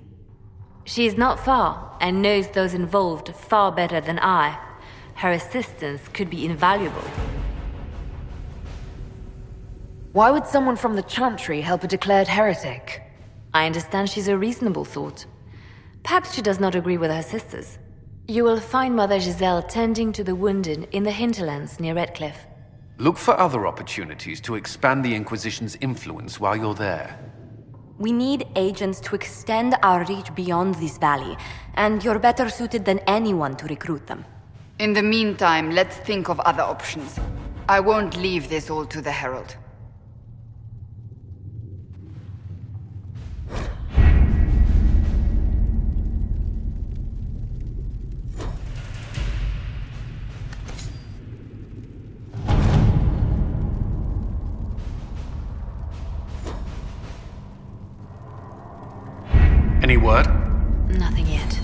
She is not far and knows those involved far better than I. Her assistance could be invaluable. Why would someone from the Chantry help a declared heretic? I understand she's a reasonable thought. Perhaps she does not agree with her sisters. You will find Mother Giselle tending to the wounded in the hinterlands near Redcliffe. Look for other opportunities to expand the Inquisition's influence while you're there. We need agents to extend our reach beyond this valley, and you're better suited than anyone to recruit them. In the meantime, let's think of other options. I won't leave this all to the Herald. Any word? Nothing yet.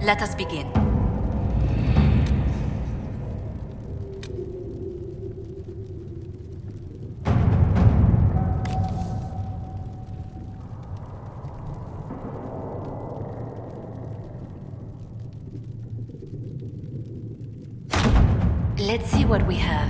Let us begin. Let's see what we have.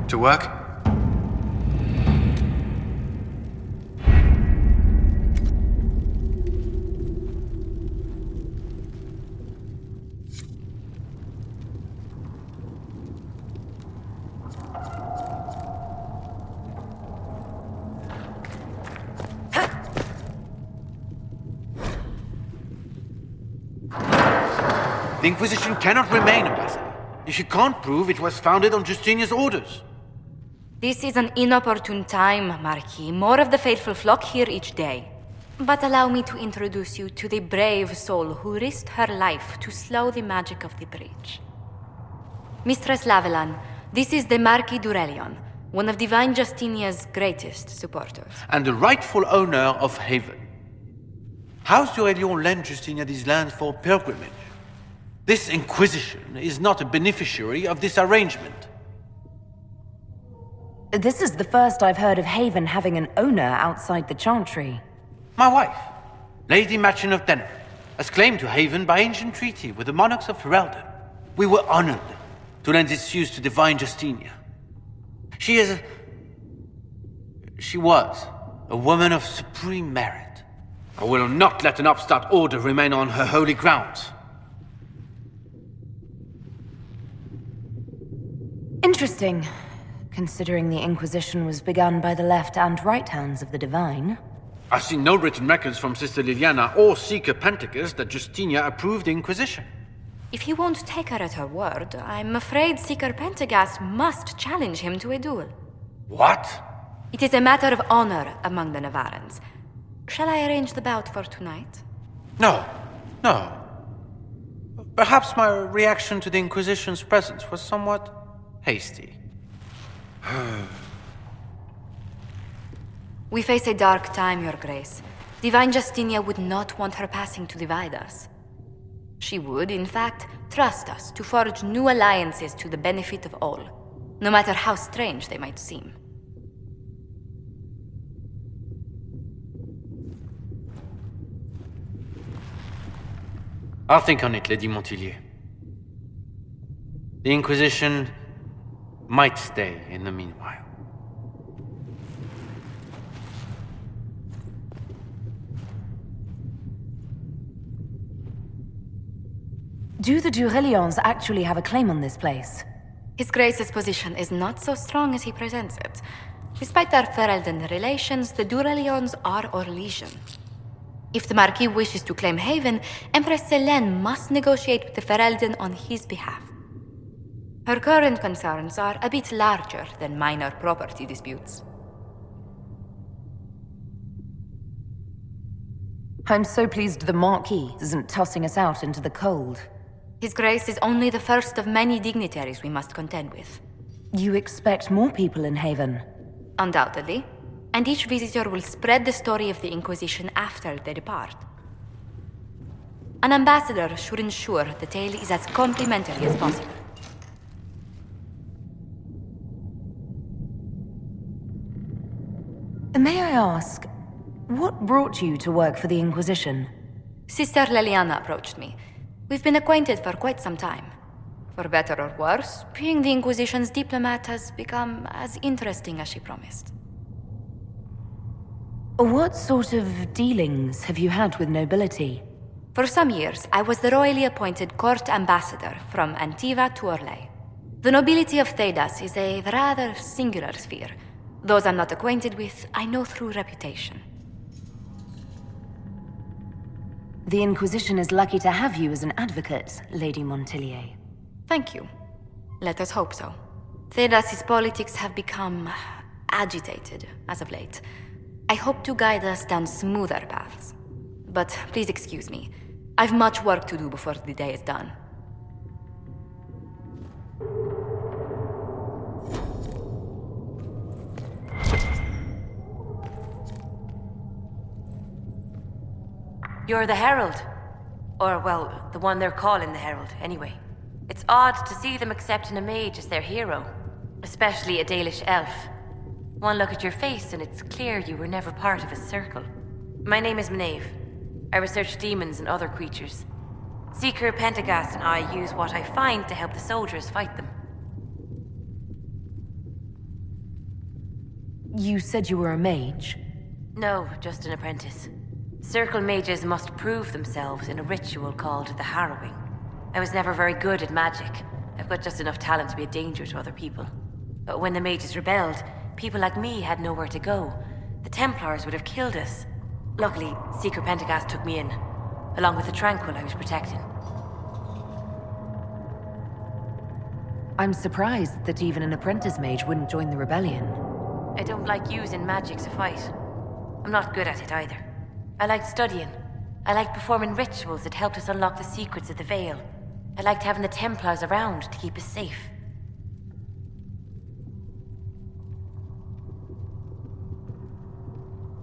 To work? The Inquisition cannot remain, Ambassador, if you can't prove it was founded on Justinia's orders. This is an inopportune time, Marquis. More of the faithful flock here each day. But allow me to introduce you to the brave soul who risked her life to slow the magic of the breach. Mistress Lavelan, this is the Marquis d'Aurelion, one of Divine Justinia's greatest supporters. And the rightful owner of Haven. House d'Aurelion lent Justinia these lands for pilgrimage. This Inquisition is not a beneficiary of this arrangement. This is the first I've heard of Haven having an owner outside the Chantry. My wife, Lady Machin of Denver, has claimed to Haven by ancient treaty with the monarchs of Ferelden. We were honored to lend its use to Divine Justinia. She was a woman of supreme merit. I will not let an upstart order remain on her holy grounds. Interesting, considering the Inquisition was begun by the left and right hands of the Divine. I've seen no written records from Sister Liliana or Seeker Pentecost that Justinia approved the Inquisition. If he won't take her at her word, I'm afraid Seeker Pentagast must challenge him to a duel. What? It is a matter of honor among the Navarrans. Shall I arrange the bout for tonight? No. Perhaps my reaction to the Inquisition's presence was somewhat hasty. We face a dark time, Your Grace. Divine Justinia would not want her passing to divide us. She would, in fact, trust us to forge new alliances to the benefit of all, no matter how strange they might seem. I'll think on it, Lady Montillier. The Inquisition might stay in the meanwhile. Do the Durelions actually have a claim on this place? His Grace's position is not so strong as he presents it. Despite their Ferelden relations, the Durelions are Orlesian. If the Marquis wishes to claim Haven, Empress Selene must negotiate with the Ferelden on his behalf. Her current concerns are a bit larger than minor property disputes. I'm so pleased the Marquis isn't tossing us out into the cold. His Grace is only the first of many dignitaries we must contend with. You expect more people in Haven? Undoubtedly. And each visitor will spread the story of the Inquisition after they depart. An ambassador should ensure the tale is as complimentary as possible. May I ask, what brought you to work for the Inquisition? Sister Leliana approached me. We've been acquainted for quite some time. For better or worse, being the Inquisition's diplomat has become as interesting as she promised. What sort of dealings have you had with nobility? For some years, I was the royally appointed court ambassador from Antiva to Orlais. The nobility of Thedas is a rather singular sphere. Those I'm not acquainted with, I know through reputation. The Inquisition is lucky to have you as an advocate, Lady Montillier. Thank you. Let us hope so. Thedas' politics have become agitated as of late. I hope to guide us down smoother paths. But please excuse me. I've much work to do before the day is done. You're the Herald. Or, well, the one they're calling the Herald, anyway. It's odd to see them accepting a mage as their hero. Especially a Dalish elf. One look at your face and it's clear you were never part of a circle. My name is Maeve. I research demons and other creatures. Seeker Pentagast and I use what I find to help the soldiers fight them. You said you were a mage? No, just an apprentice. Circle mages must prove themselves in a ritual called the Harrowing. I was never very good at magic. I've got just enough talent to be a danger to other people. But when the mages rebelled, people like me had nowhere to go. The Templars would have killed us. Luckily, Seeker Pentagast took me in, along with the Tranquil I was protecting. I'm surprised that even an apprentice mage wouldn't join the rebellion. I don't like using magic to fight. I'm not good at it either. I liked studying. I liked performing rituals that helped us unlock the secrets of the Veil. I liked having the Templars around to keep us safe.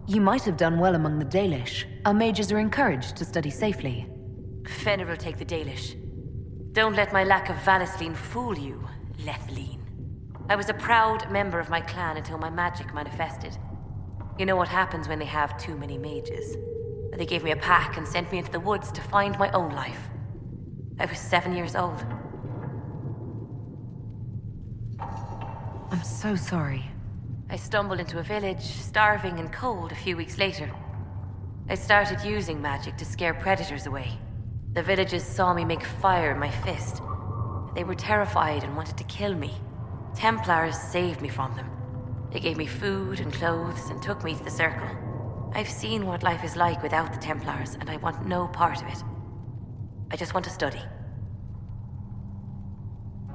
You might have done well among the Dalish. Our mages are encouraged to study safely. Fenrir will take the Dalish. Don't let my lack of Valisline fool you, Lethleen. I was a proud member of my clan until my magic manifested. You know what happens when they have too many mages. They gave me a pack and sent me into the woods to find my own life. I was 7 years old. I'm so sorry. I stumbled into a village, starving and cold, a few weeks later. I started using magic to scare predators away. The villagers saw me make fire in my fist. They were terrified and wanted to kill me. Templars saved me from them. They gave me food and clothes and took me to the Circle. I've seen what life is like without the Templars, and I want no part of it. I just want to study.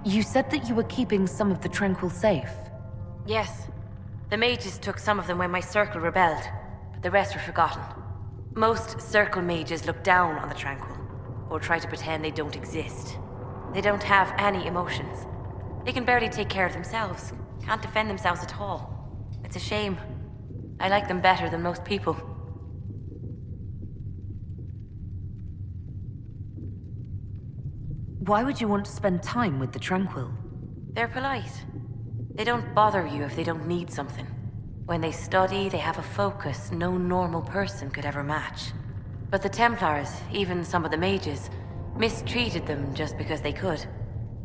You said that you were keeping some of the Tranquil safe. Yes. The mages took some of them when my Circle rebelled, but the rest were forgotten. Most Circle mages look down on the Tranquil, or try to pretend they don't exist. They don't have any emotions. They can barely take care of themselves, can't defend themselves at all. It's a shame. I like them better than most people. Why would you want to spend time with the Tranquil? They're polite. They don't bother you if they don't need something. When they study, they have a focus no normal person could ever match. But the Templars, even some of the mages, mistreated them just because they could.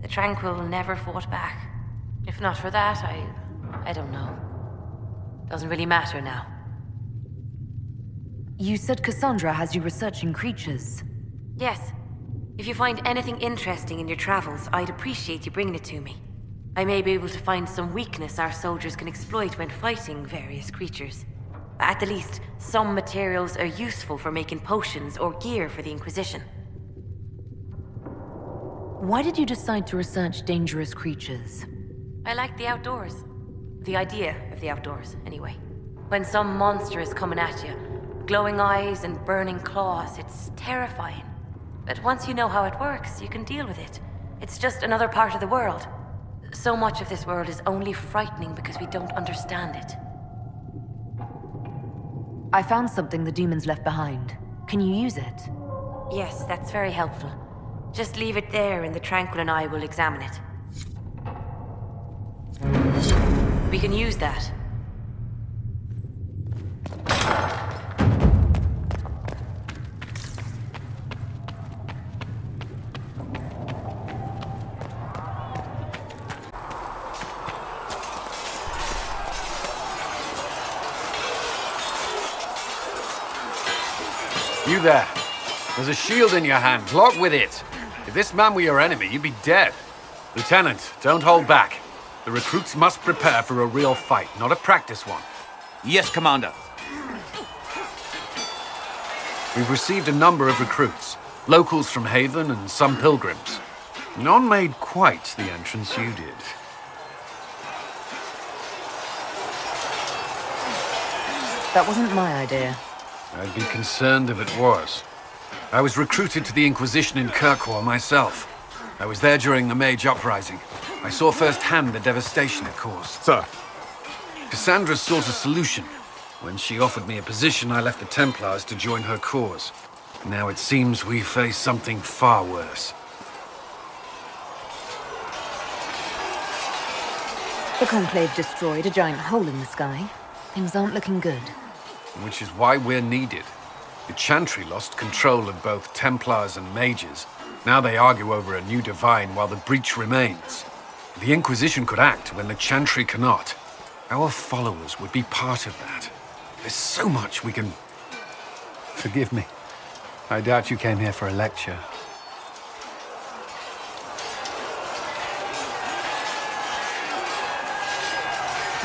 The Tranquil never fought back. If not for that, I don't know. Doesn't really matter now. You said Cassandra has you researching creatures. Yes. If you find anything interesting in your travels, I'd appreciate you bringing it to me. I may be able to find some weakness our soldiers can exploit when fighting various creatures. At the least, some materials are useful for making potions or gear for the Inquisition. Why did you decide to research dangerous creatures? I like the outdoors. The idea of the outdoors, anyway. When some monster is coming at you, glowing eyes and burning claws, it's terrifying. But once you know how it works, you can deal with it. It's just another part of the world. So much of this world is only frightening because we don't understand it. I found something the demons left behind. Can you use it? Yes, that's very helpful. Just leave it there and the Tranquil and I will examine it. We can use that. You there. There's a shield in your hand. Lock with it. If this man were your enemy, you'd be dead. Lieutenant, don't hold back. The recruits must prepare for a real fight, not a practice one. Yes, Commander. We've received a number of recruits. Locals from Haven and some pilgrims. None made quite the entrance you did. That wasn't my idea. I'd be concerned if it was. I was recruited to the Inquisition in Kirkwall myself. I was there during the Mage Uprising. I saw firsthand the devastation it caused. Sir. Cassandra sought a solution. When she offered me a position, I left the Templars to join her cause. Now it seems we face something far worse. The Conclave destroyed a giant hole in the sky. Things aren't looking good. Which is why we're needed. The Chantry lost control of both Templars and Mages. Now they argue over a new Divine while the breach remains. The Inquisition could act when the Chantry cannot. Our followers would be part of that. There's so much we can... Forgive me. I doubt you came here for a lecture.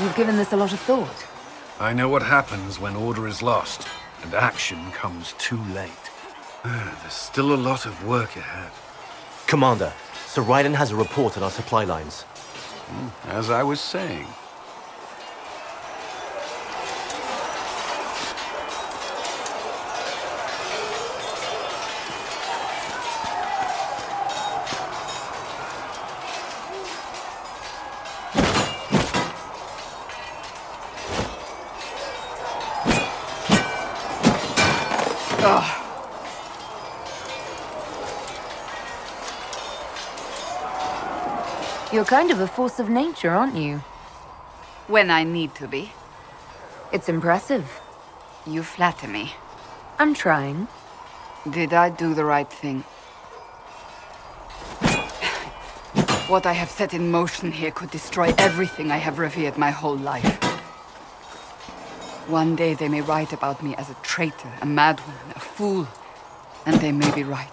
You've given this a lot of thought. I know what happens when order is lost, and action comes too late. There's still a lot of work ahead. Commander, Sir Ryden has a report on our supply lines. As I was saying. You're kind of a force of nature, aren't you? When I need to be. It's impressive. You flatter me. I'm trying. Did I do the right thing? What I have set in motion here could destroy everything I have revered my whole life. One day they may write about me as a traitor, a madwoman, a fool, and they may be right.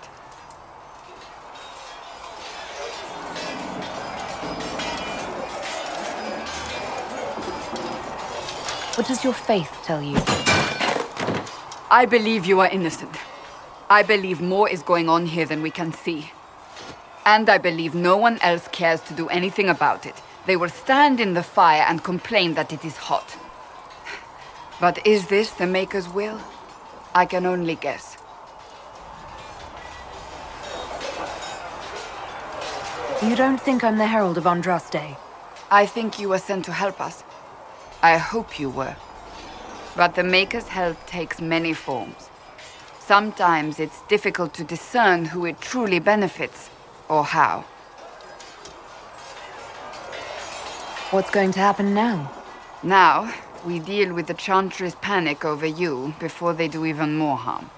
What does your faith tell you? I believe you are innocent. I believe more is going on here than we can see. And I believe no one else cares to do anything about it. They will stand in the fire and complain that it is hot. But is this the Maker's will? I can only guess. You don't think I'm the Herald of Andraste? I think you were sent to help us. I hope you were. But the Maker's help takes many forms. Sometimes it's difficult to discern who it truly benefits, or how. What's going to happen now? Now, we deal with the Chantry's panic over you before they do even more harm.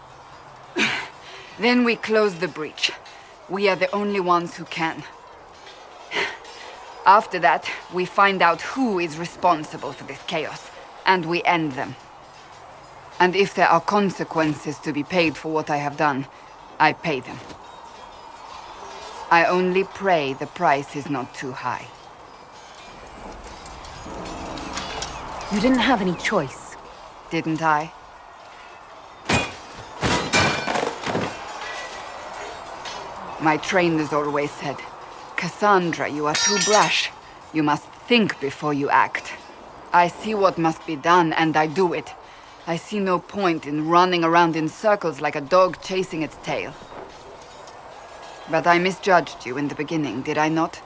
Then we close the breach. We are the only ones who can. After that, we find out who is responsible for this chaos, and we end them. And if there are consequences to be paid for what I have done, I pay them. I only pray the price is not too high. You didn't have any choice. Didn't I? My trainers always said, Cassandra, you are too brash. You must think before you act. I see what must be done, and I do it. I see no point in running around in circles like a dog chasing its tail. But I misjudged you in the beginning, did I not?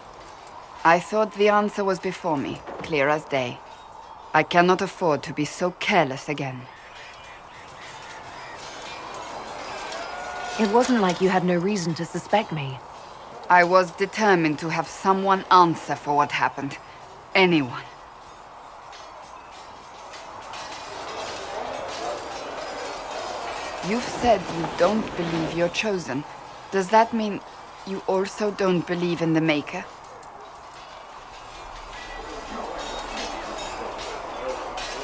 I thought the answer was before me, clear as day. I cannot afford to be so careless again. It wasn't like you had no reason to suspect me. I was determined to have someone answer for what happened. Anyone. You've said you don't believe you're chosen. Does that mean you also don't believe in the Maker?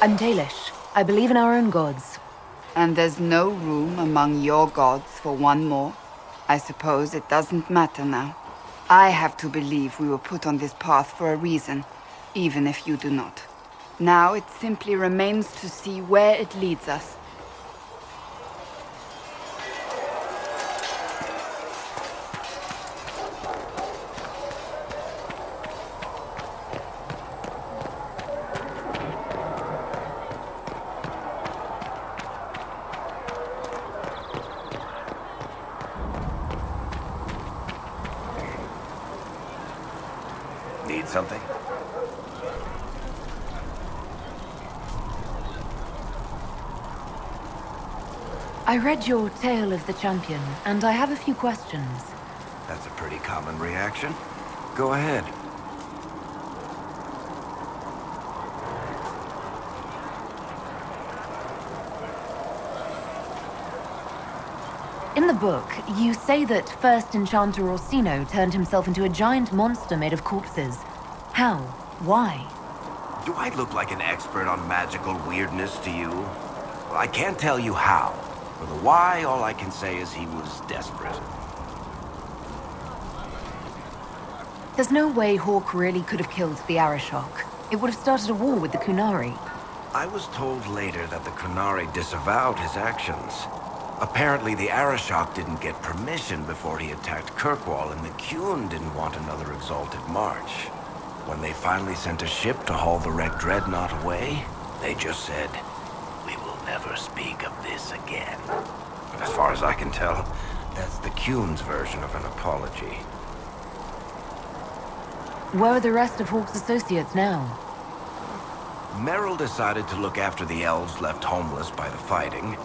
I'm Dalish. I believe in our own gods. And there's no room among your gods for one more? I suppose it doesn't matter now. I have to believe we were put on this path for a reason, even if you do not. Now it simply remains to see where it leads us. Need something? I read your Tale of the Champion, and I have a few questions. That's a pretty common reaction. Go ahead. In the book, you say that first Enchanter Orsino turned himself into a giant monster made of corpses. How? Why? Do I look like an expert on magical weirdness to you? Well, I can't tell you how. For the why, all I can say is he was desperate. There's no way Hawk really could have killed the Arishok. It would have started a war with the Kunari. I was told later that the Kunari disavowed his actions. Apparently, the Arishok didn't get permission before he attacked Kirkwall, and the Qun didn't want another exalted march. When they finally sent a ship to haul the wrecked dreadnought away, they just said, "We will never speak of this again." But as far as I can tell, that's the Qun's version of an apology. Where are the rest of Hawk's associates now? Meryl decided to look after the elves left homeless by the fighting.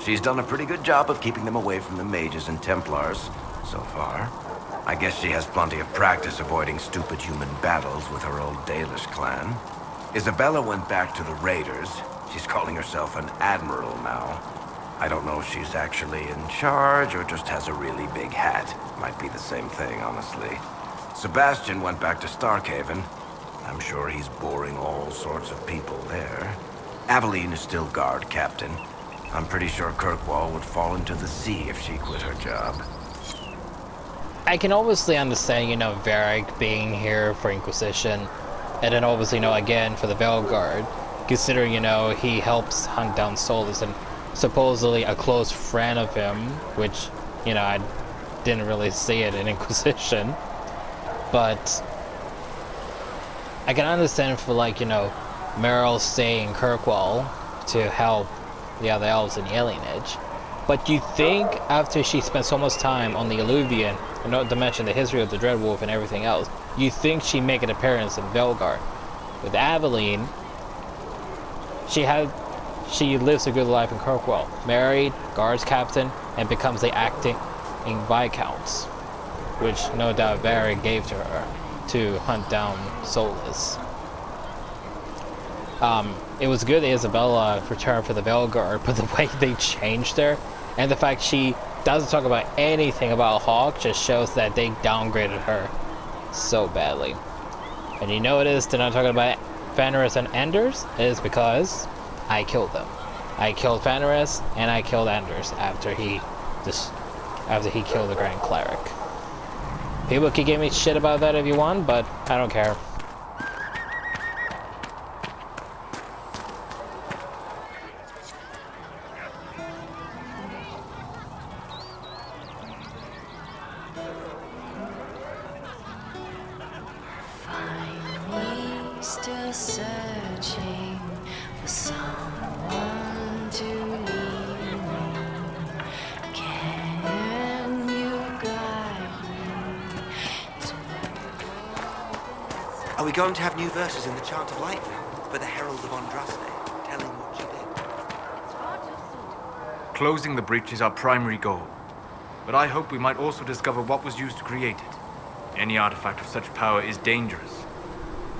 She's done a pretty good job of keeping them away from the mages and Templars, so far. I guess she has plenty of practice avoiding stupid human battles with her old Dalish clan. Isabella went back to the Raiders. She's calling herself an admiral now. I don't know if she's actually in charge or just has a really big hat. Might be the same thing, honestly. Sebastian went back to Starkhaven. I'm sure he's boring all sorts of people there. Aveline is still guard captain. I'm pretty sure Kirkwall would fall into the sea if she quit her job. I can obviously understand, Varric being here for Inquisition, and then obviously, again for the Veilguard, considering, he helps hunt down Solus and supposedly a close friend of him, which, I didn't really see it in Inquisition, but I can understand for, Meryl staying Kirkwall to help the other elves in the alienage. But you think after she spent so much time on the Alluvian, and not to mention the history of the Dreadwolf and everything else, you think she'd make an appearance in Veilguard. With Aveline, she lives a good life in Kirkwall. Married, guards captain, and becomes the acting Viscounts, which no doubt Varric gave to her to hunt down Solus. It was good that Isabella returned for the Veilguard, but the way they changed her, and the fact she doesn't talk about anything about Hawk, just shows that they downgraded her so badly. And you notice they're not talking about Fenris and Anders? It is because I killed them. I killed Fenris, and I killed Anders after he killed the Grand Cleric. People can give me shit about that if you want, but I don't care. searching for someone to lead me. Can you guide me to... Are we going to have new verses in the Chant of Light now for the Herald of Andraste, telling what she did? Closing the breach is our primary goal. But I hope we might also discover what was used to create it. Any artifact of such power is dangerous.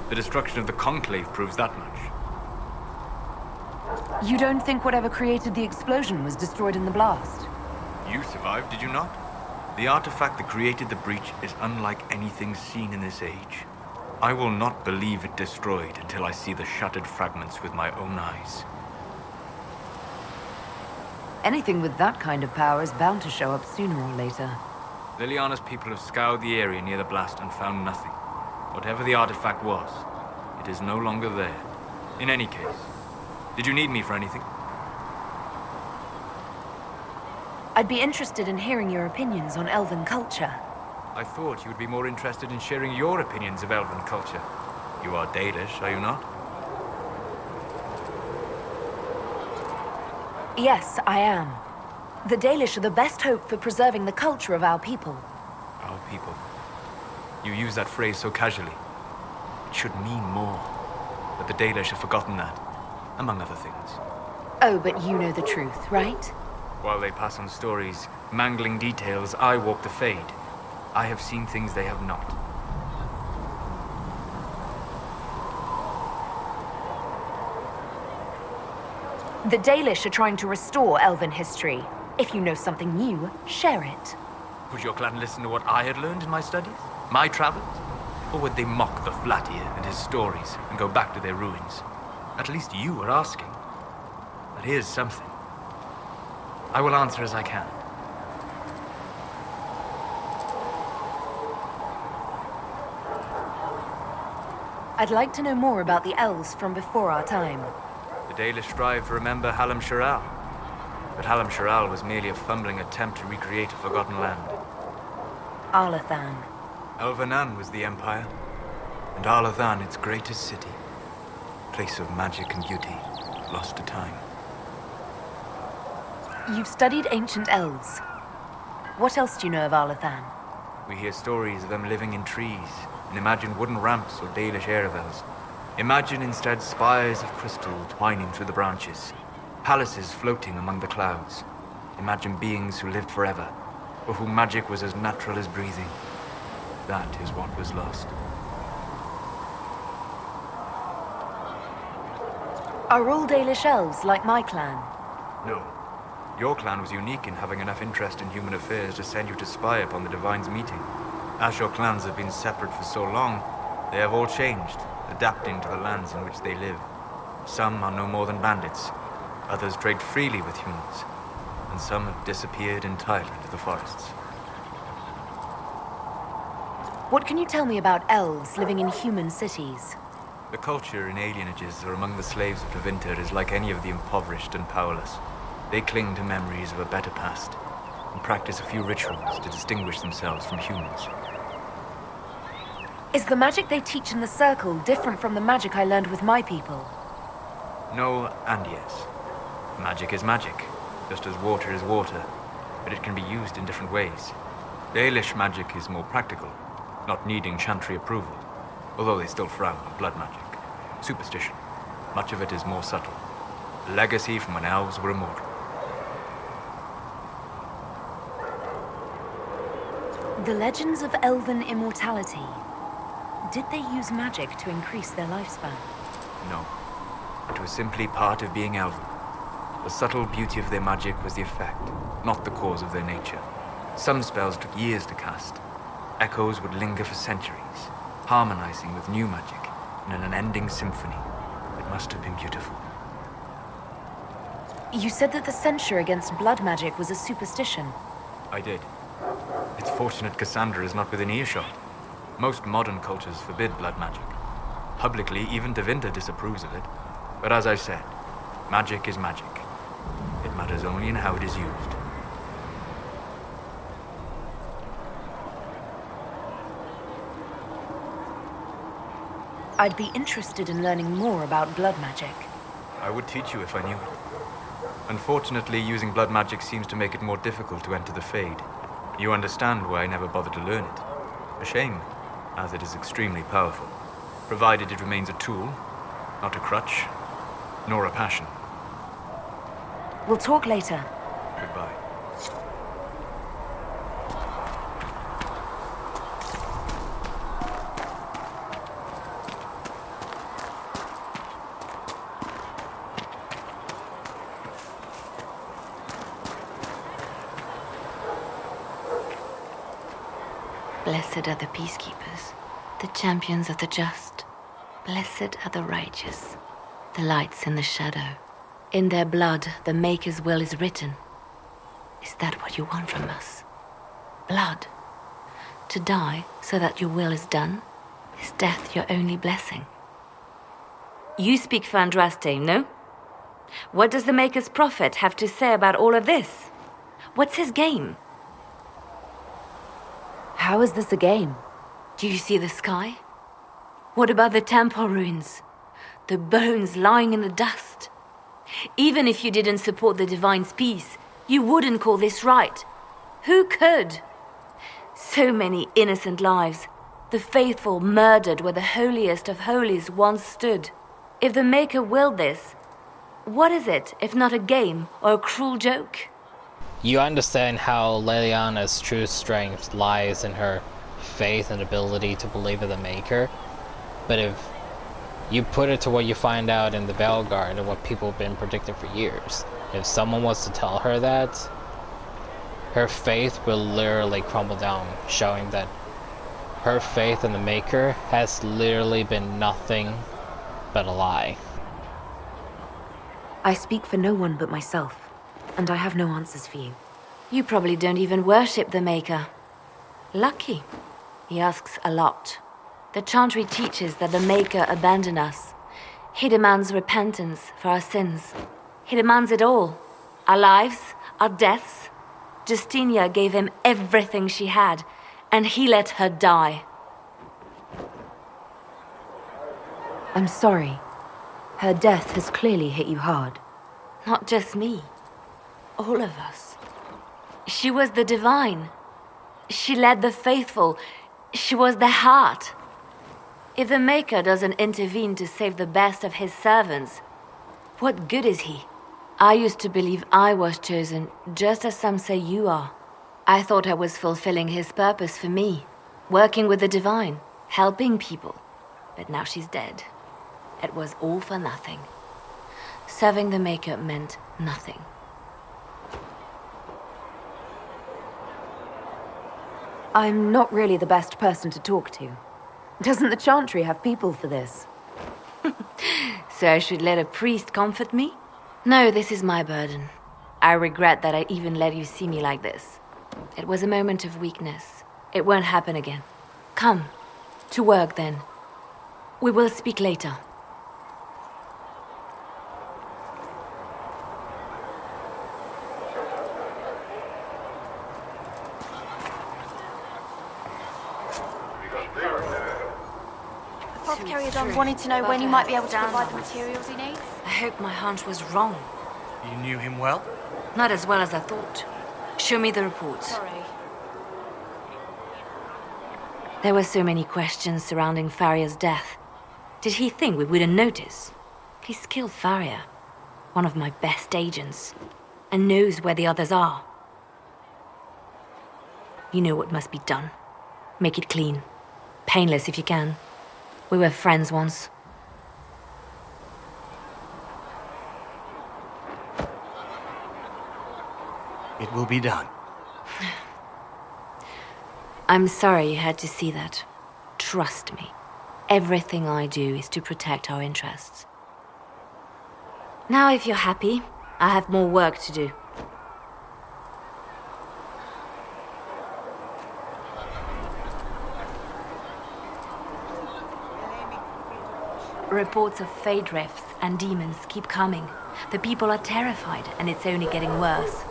The destruction of the Conclave proves that much. You don't think whatever created the explosion was destroyed in the blast? You survived, did you not? The artifact that created the breach is unlike anything seen in this age. I will not believe it destroyed until I see the shattered fragments with my own eyes. Anything with that kind of power is bound to show up sooner or later. Liliana's people have scoured the area near the blast and found nothing. Whatever the artifact was, it is no longer there. In any case, did you need me for anything? I'd be interested in hearing your opinions on elven culture. I thought you would be more interested in sharing your opinions of elven culture. You are Dalish, are you not? Yes, I am. The Dalish are the best hope for preserving the culture of our people. Our people. You use that phrase so casually. It should mean more. But the Dalish have forgotten that, among other things. Oh, but you know the truth, right? While they pass on stories, mangling details, I walk the Fade. I have seen things they have not. The Dalish are trying to restore elven history. If you know something new, share it. Would your clan listen to what I had learned in my studies? My travels? Or would they mock the Flatir and his stories and go back to their ruins? At least you are asking. But here's something. I will answer as I can. I'd like to know more about the elves from before our time. The Dalish strive to remember Hallam Shiral. But Hallam Shiral was merely a fumbling attempt to recreate a forgotten land. Arlathan. Elvanan was the empire, and Arlathan its greatest city. Place of magic and beauty, lost to time. You've studied ancient elves. What else do you know of Arlathan? We hear stories of them living in trees, and imagine wooden ramps or Dalish aeravels. Imagine instead spires of crystal twining through the branches, palaces floating among the clouds. Imagine beings who lived forever, for whom magic was as natural as breathing. That is what was lost. Are all Dalish elves like my clan? No. Your clan was unique in having enough interest in human affairs to send you to spy upon the Divine's meeting. As your clans have been separate for so long, they have all changed, adapting to the lands in which they live. Some are no more than bandits, others trade freely with humans, and some have disappeared entirely into the forests. What can you tell me about elves living in human cities? The culture in alienages or among the slaves of Tevinter is like any of the impoverished and powerless. They cling to memories of a better past, and practice a few rituals to distinguish themselves from humans. Is the magic they teach in the Circle different from the magic I learned with my people? No and yes. Magic is magic, just as water is water, but it can be used in different ways. Dalish magic is more practical, not needing chantry approval, although they still frown on blood magic. Superstition. Much of it is more subtle. A legacy from when elves were immortal. The legends of elven immortality. Did they use magic to increase their lifespan? No. It was simply part of being elven. The subtle beauty of their magic was the effect, not the cause of their nature. Some spells took years to cast. Echoes would linger for centuries, harmonizing with new magic in an unending symphony. It must have been beautiful. You said that the censure against blood magic was a superstition. I did. It's fortunate Cassandra is not within earshot. Most modern cultures forbid blood magic. Publicly, even Tevinter disapproves of it. But as I said, magic is magic. It matters only in how it is used. I'd be interested in learning more about blood magic. I would teach you if I knew it. Unfortunately, using blood magic seems to make it more difficult to enter the Fade. You understand why I never bothered to learn it. A shame, as it is extremely powerful, provided it remains a tool, not a crutch, nor a passion. We'll talk later. Goodbye. Blessed are the peacekeepers, the champions of the just. Blessed are the righteous, the lights in the shadow. In their blood, the Maker's will is written. Is that what you want from us? Blood? To die so that your will is done? Is death your only blessing? You speak for Andraste, no? What does the Maker's prophet have to say about all of this? What's his game? How is this a game? Do you see the sky? What about the temple ruins? The bones lying in the dust? Even if you didn't support the Divine's peace, you wouldn't call this right. Who could? So many innocent lives. The faithful murdered where the holiest of holies once stood. If the Maker willed this, what is it if not a game or a cruel joke? You understand how Leliana's true strength lies in her faith and ability to believe in the Maker, but if you put it to what you find out in the Belguard and what people have been predicting for years, if someone was to tell her that, her faith will literally crumble down, showing that her faith in the Maker has literally been nothing but a lie. I speak for no one but myself, and I have no answers for you. You probably don't even worship the Maker. Lucky. He asks a lot. The Chantry teaches that the Maker abandoned us. He demands repentance for our sins. He demands it all. Our lives, our deaths. Justinia gave him everything she had, and he let her die. I'm sorry. Her death has clearly hit you hard. Not just me. All of us. She was the Divine. She led the faithful. She was their heart. If the Maker doesn't intervene to save the best of his servants, what good is he? I used to believe I was chosen, just as some say you are. I thought I was fulfilling his purpose for me, working with the Divine, helping people. But now she's dead. It was all for nothing. Serving the Maker meant nothing. I'm not really the best person to talk to. Doesn't the Chantry have people for this? So I should let a priest comfort me? No, this is my burden. I regret that I even let you see me like this. It was a moment of weakness. It won't happen again. Come, to work then. We will speak later. Apothecary Don wanted to know when you might be able to provide the materials he needs. I hope my hunch was wrong. You knew him well? Not as well as I thought. Show me the reports. Sorry. There were so many questions surrounding Faria's death. Did he think we wouldn't notice? He's killed Faria, one of my best agents, and knows where the others are. You know what must be done. Make it clean. Painless if you can. We were friends once. It will be done. I'm sorry you had to see that. Trust me. Everything I do is to protect our interests. Now, if you're happy, I have more work to do. Reports of fade rifts and demons keep coming. The people are terrified, and it's only getting worse.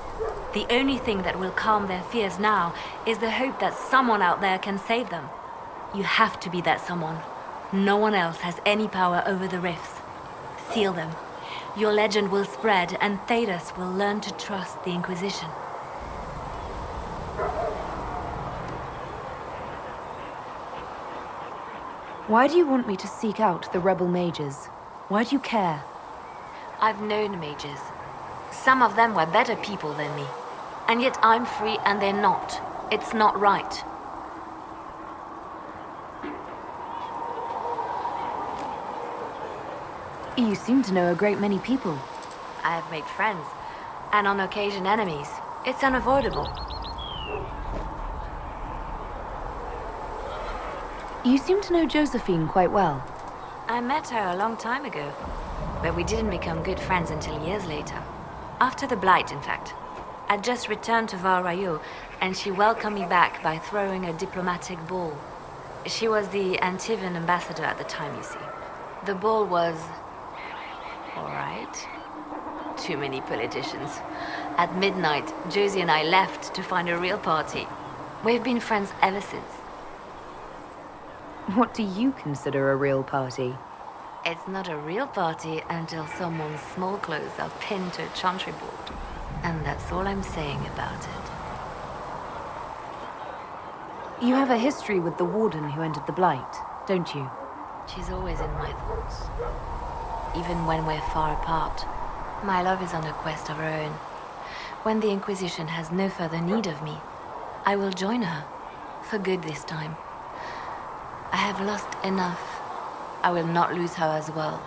The only thing that will calm their fears now is the hope that someone out there can save them. You have to be that someone. No one else has any power over the rifts. Seal them. Your legend will spread, and Thedas will learn to trust the Inquisition. Why do you want me to seek out the rebel mages? Why do you care? I've known mages. Some of them were better people than me. And yet I'm free and they're not. It's not right. You seem to know a great many people. I have made friends, and on occasion enemies. It's unavoidable. You seem to know Josephine quite well. I met her a long time ago, but we didn't become good friends until years later. After the Blight, in fact. I'd just returned to Val Rayo, and she welcomed me back by throwing a diplomatic ball. She was the Antivan ambassador at the time, you see. The ball was... all right. Too many politicians. At midnight, Josie and I left to find a real party. We've been friends ever since. What do you consider a real party? It's not a real party until someone's small clothes are pinned to a chantry board. And that's all I'm saying about it. You have a history with the warden who entered the Blight, don't you? She's always in my thoughts. Even when we're far apart. My love is on a quest of her own. When the Inquisition has no further need of me, I will join her. For good this time. I have lost enough. I will not lose her as well.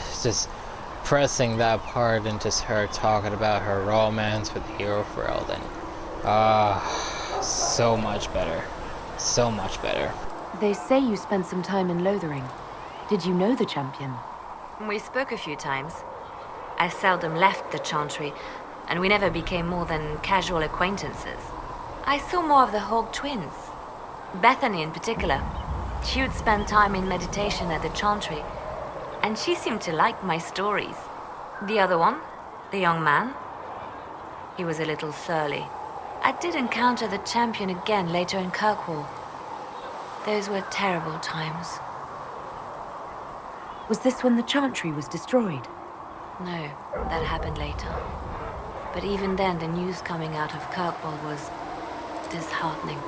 It's just pressing that part and just her talking about her romance with Hero Ferelden. So much better. So much better. They say you spent some time in Lothering. Did you know the champion? We spoke a few times. I seldom left the Chantry, and we never became more than casual acquaintances. I saw more of the Hog twins. Bethany in particular. She would spend time in meditation at the Chantry, and she seemed to like my stories. The other one, the young man, he was a little surly. I did encounter the champion again later in Kirkwall. Those were terrible times. Was this when the Chantry was destroyed? No, that happened later. But even then, the news coming out of Kirkwall was disheartening.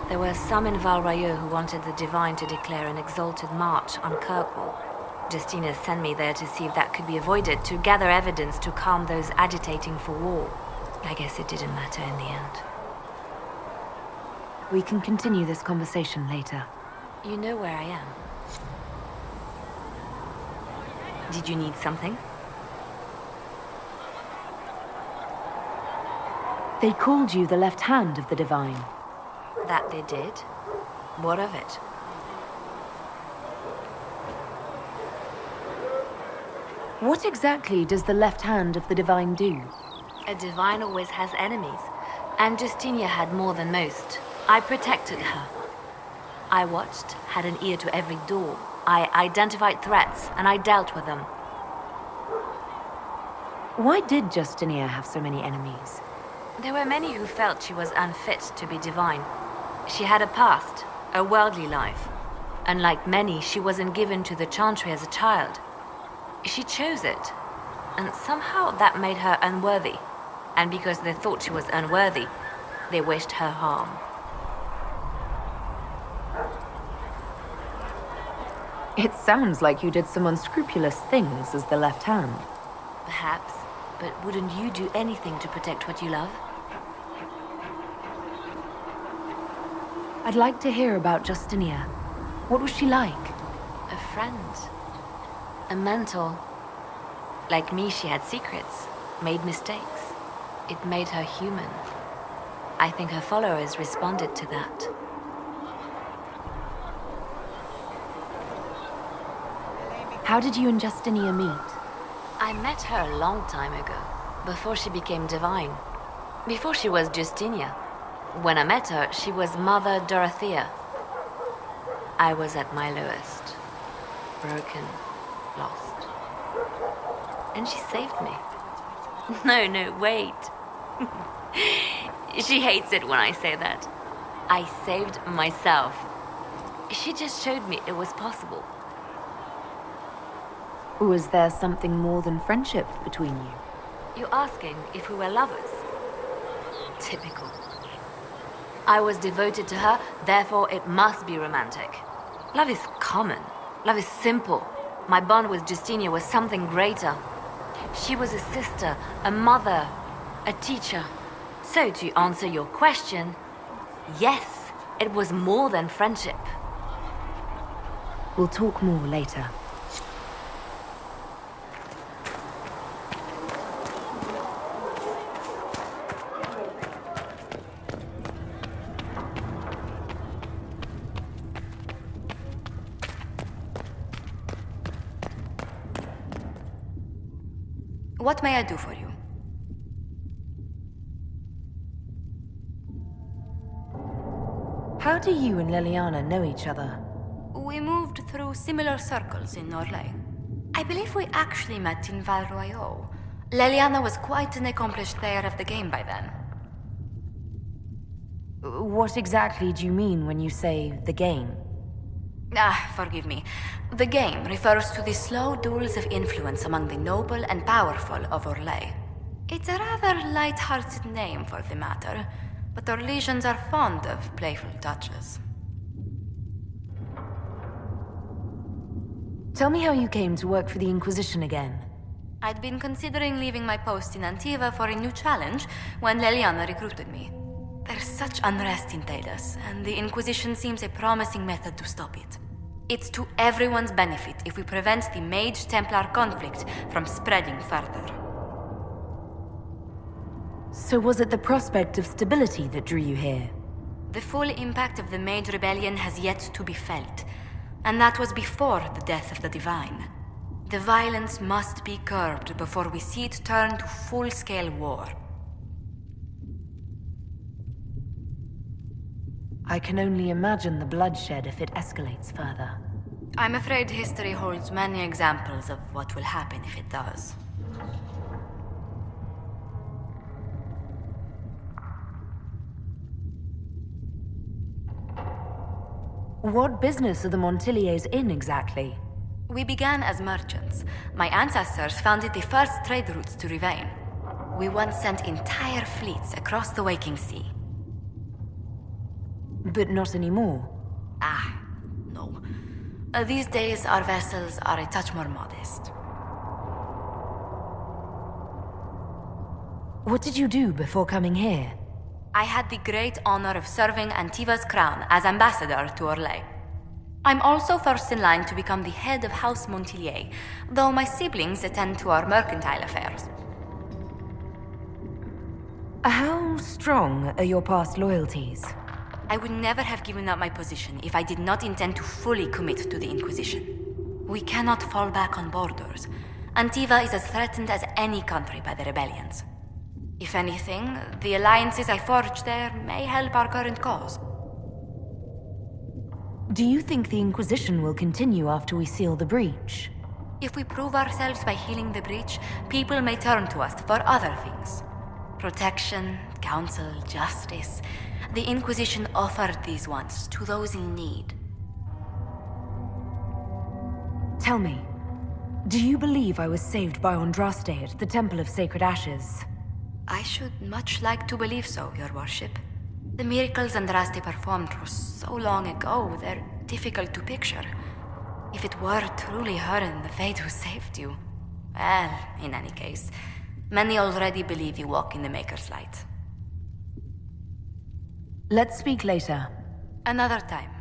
There were some in Val Rayo who wanted the Divine to declare an exalted march on Kirkwall. Justina sent me there to see if that could be avoided, to gather evidence to calm those agitating for war. I guess it didn't matter in the end. We can continue this conversation later. You know where I am. Did you need something? They called you the left hand of the Divine. That they did. What of it? What exactly does the left hand of the Divine do? A Divine always has enemies, and Justinia had more than most. I protected her. I watched, had an ear to every door. I identified threats, and I dealt with them. Why did Justinia have so many enemies? There were many who felt she was unfit to be divine. She had a past, a worldly life. Unlike many, she wasn't given to the Chantry as a child. She chose it, and somehow that made her unworthy. And because they thought she was unworthy, they wished her harm. It sounds like you did some unscrupulous things as the left hand. Perhaps, but wouldn't you do anything to protect what you love? I'd like to hear about Justinia. What was she like? A friend. A mentor. Like me, she had secrets, made mistakes. It made her human. I think her followers responded to that. How did you and Justinia meet? I met her a long time ago, before she became divine. Before she was Justinia. When I met her, she was Mother Dorothea. I was at my lowest. Broken, lost. And she saved me. No, wait. She hates it when I say that. I saved myself. She just showed me it was possible. Was there something more than friendship between you? You're asking if we were lovers? Typical. I was devoted to her, therefore it must be romantic. Love is common. Love is simple. My bond with Justinia was something greater. She was a sister, a mother, a teacher. So to answer your question, yes, it was more than friendship. We'll talk more later. What may I do for you? How do you and Liliana know each other? We moved through similar circles in Orlais. I believe we actually met in Val Royeaux. Liliana was quite an accomplished player of the game by then. What exactly do you mean when you say the game? Forgive me. The game refers to the slow duels of influence among the noble and powerful of Orlais. It's a rather light-hearted name for the matter, but Orlesians are fond of playful touches. Tell me how you came to work for the Inquisition again. I'd been considering leaving my post in Antiva for a new challenge when Liliana recruited me. There's such unrest in Thedas, and the Inquisition seems a promising method to stop it. It's to everyone's benefit if we prevent the Mage-Templar conflict from spreading further. So was it the prospect of stability that drew you here? The full impact of the Mage Rebellion has yet to be felt, and that was before the death of the Divine. The violence must be curbed before we see it turn to full-scale war. I can only imagine the bloodshed if it escalates further. I'm afraid history holds many examples of what will happen if it does. What business are the Montiliers in exactly? We began as merchants. My ancestors founded the first trade routes to Rivain. We once sent entire fleets across the Waking Sea. But not anymore. No. These days, our vessels are a touch more modest. What did you do before coming here? I had the great honor of serving Antiva's crown as ambassador to Orlais. I'm also first in line to become the head of House Montilier, though my siblings attend to our mercantile affairs. How strong are your past loyalties? I would never have given up my position if I did not intend to fully commit to the Inquisition. We cannot fall back on borders. Antiva is as threatened as any country by the rebellions. If anything, the alliances I forged there may help our current cause. Do you think the Inquisition will continue after we seal the breach? If we prove ourselves by healing the breach, people may turn to us for other things. Protection, counsel, justice. The Inquisition offered these once to those in need. Tell me, do you believe I was saved by Andraste at the Temple of Sacred Ashes? I should much like to believe so, Your Worship. The miracles Andraste performed were so long ago, they're difficult to picture. If it were truly her and the Fate who saved you... Well, in any case, many already believe you walk in the Maker's light. Let's speak later. Another time.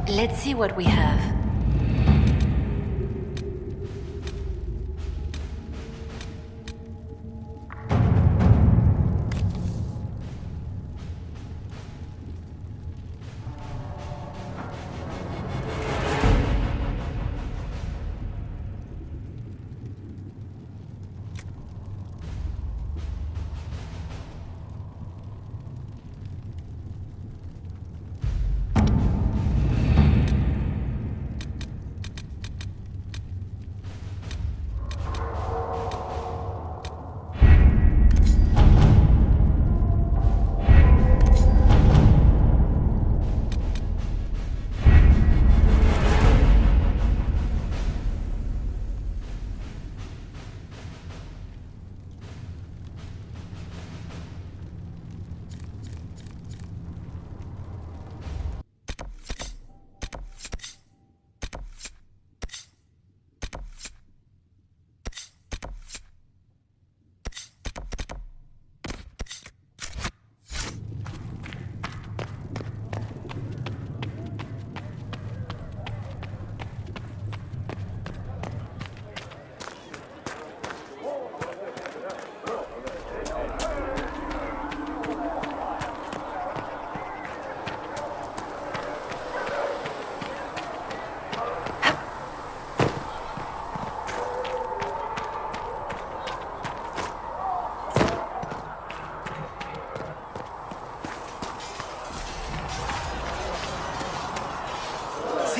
Let's see what we have.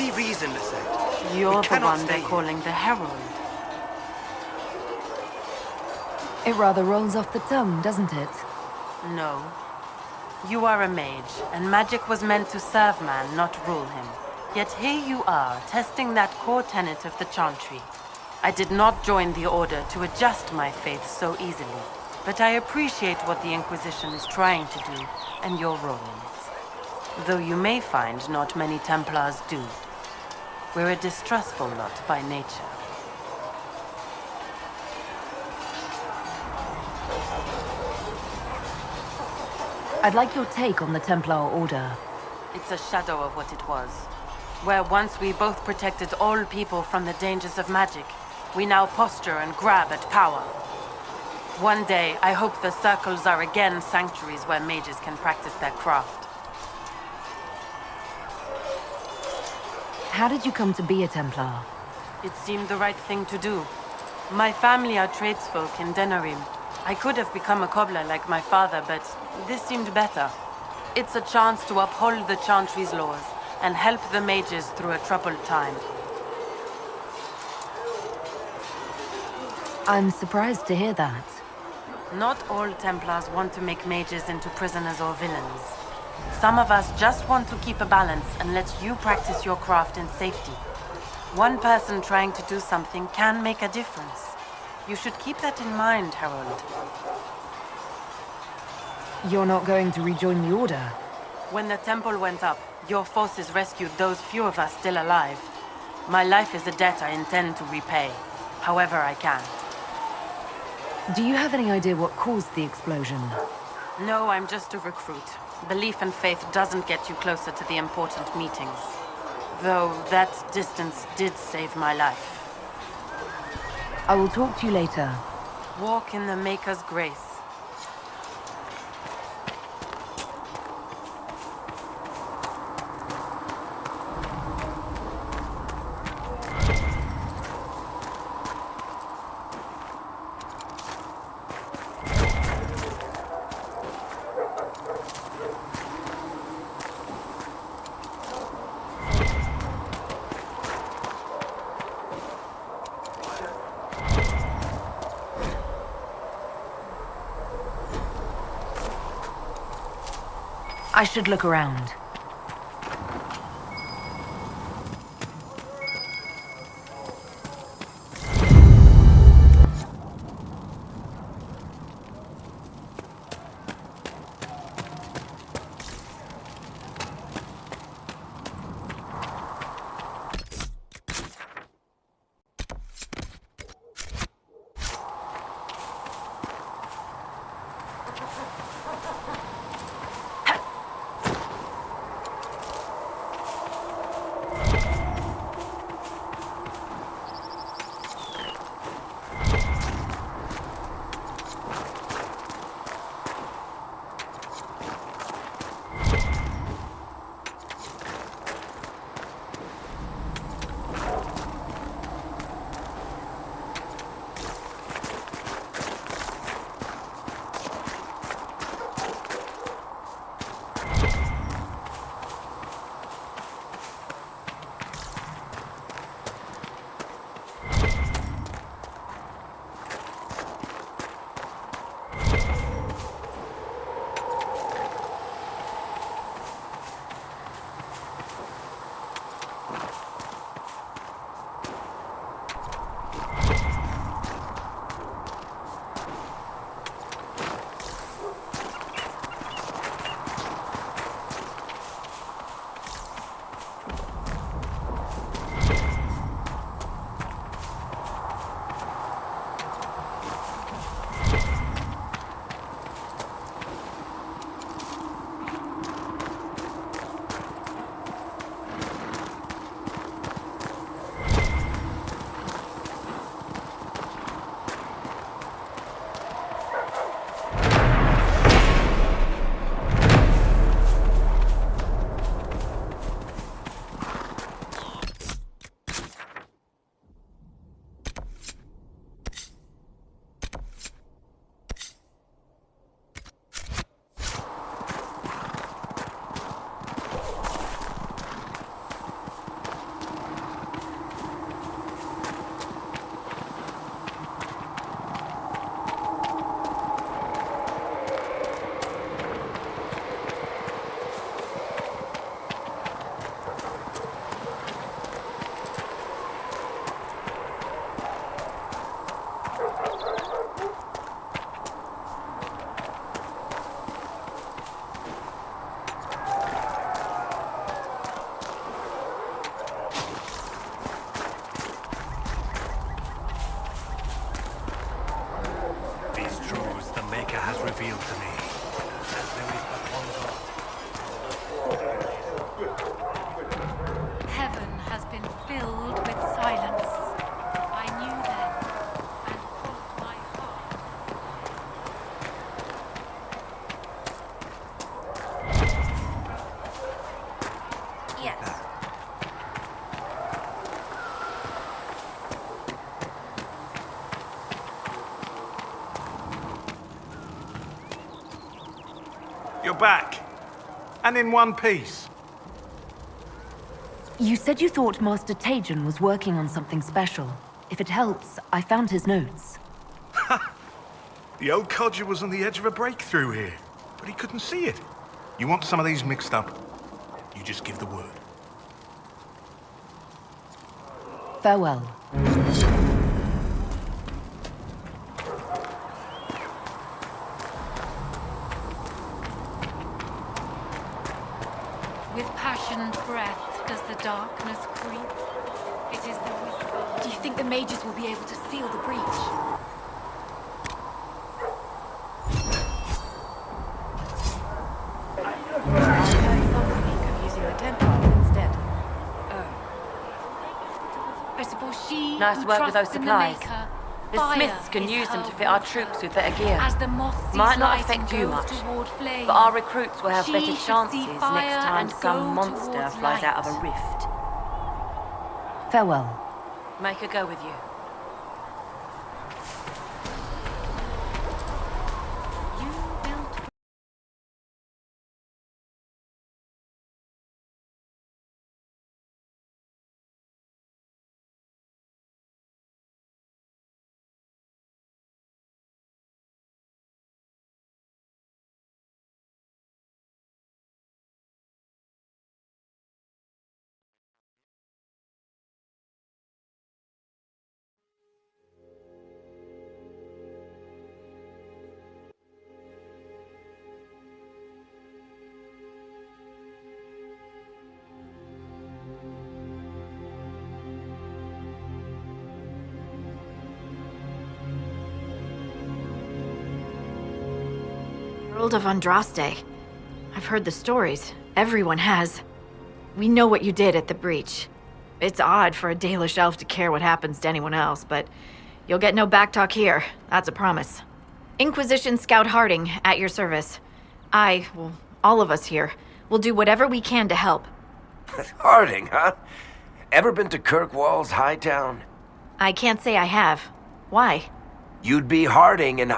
See reason, Lisette. You're the one they're calling the Herald. It rather rolls off the tongue, doesn't it? No. You are a mage, and magic was meant to serve man, not rule him. Yet here you are, testing that core tenet of the Chantry. I did not join the Order to adjust my faith so easily, but I appreciate what the Inquisition is trying to do, and your role in it. Though you may find not many Templars do. We're a distrustful lot by nature. I'd like your take on the Templar Order. It's a shadow of what it was. Where once we both protected all people from the dangers of magic, we now posture and grab at power. One day, I hope the circles are again sanctuaries where mages can practice their craft. How did you come to be a Templar? It seemed the right thing to do. My family are tradesfolk in Denerim. I could have become a cobbler like my father, but this seemed better. It's a chance to uphold the Chantry's laws and help the mages through a troubled time. I'm surprised to hear that. Not all Templars want to make mages into prisoners or villains. Some of us just want to keep a balance and let you practice your craft in safety. One person trying to do something can make a difference. You should keep that in mind, Harold. You're not going to rejoin the Order? When the temple went up, your forces rescued those few of us still alive. My life is a debt I intend to repay, however I can. Do you have any idea what caused the explosion? No, I'm just a recruit. Belief and faith doesn't get you closer to the important meetings. Though that distance did save my life. I will talk to you later. Walk in the Maker's grace. I should look around. Yes. that. You're back. And in one piece. You said you thought Master Tajan was working on something special. If it helps, I found his notes. The old codger was on the edge of a breakthrough here, but he couldn't see it. You want some of these mixed up? You just give the word. Farewell. With passion's breath does the darkness creep. It is the whisper. Do you think the mages will be able to seal the breach? I suppose she Nice who work with those trusts in supplies. Maker, The fire Smiths can is use them to her fit our weapon. troops with better gear. As the moth sees Might not light affect and you goes much, toward flame, but our recruits will have she better should see chances next fire time and some go monster towards flies out of a light. rift. Farewell. Make her go with you. World of Andraste. I've heard the stories. Everyone has. We know what you did at the breach. It's odd for a Dalish elf to care what happens to anyone else, but you'll get no backtalk here. That's a promise. Inquisition Scout Harding, at your service. Well, all of us here, will do whatever we can to help. Harding, huh? Ever been to Kirkwall's Hightown? I can't say I have. Why? You'd be Harding and...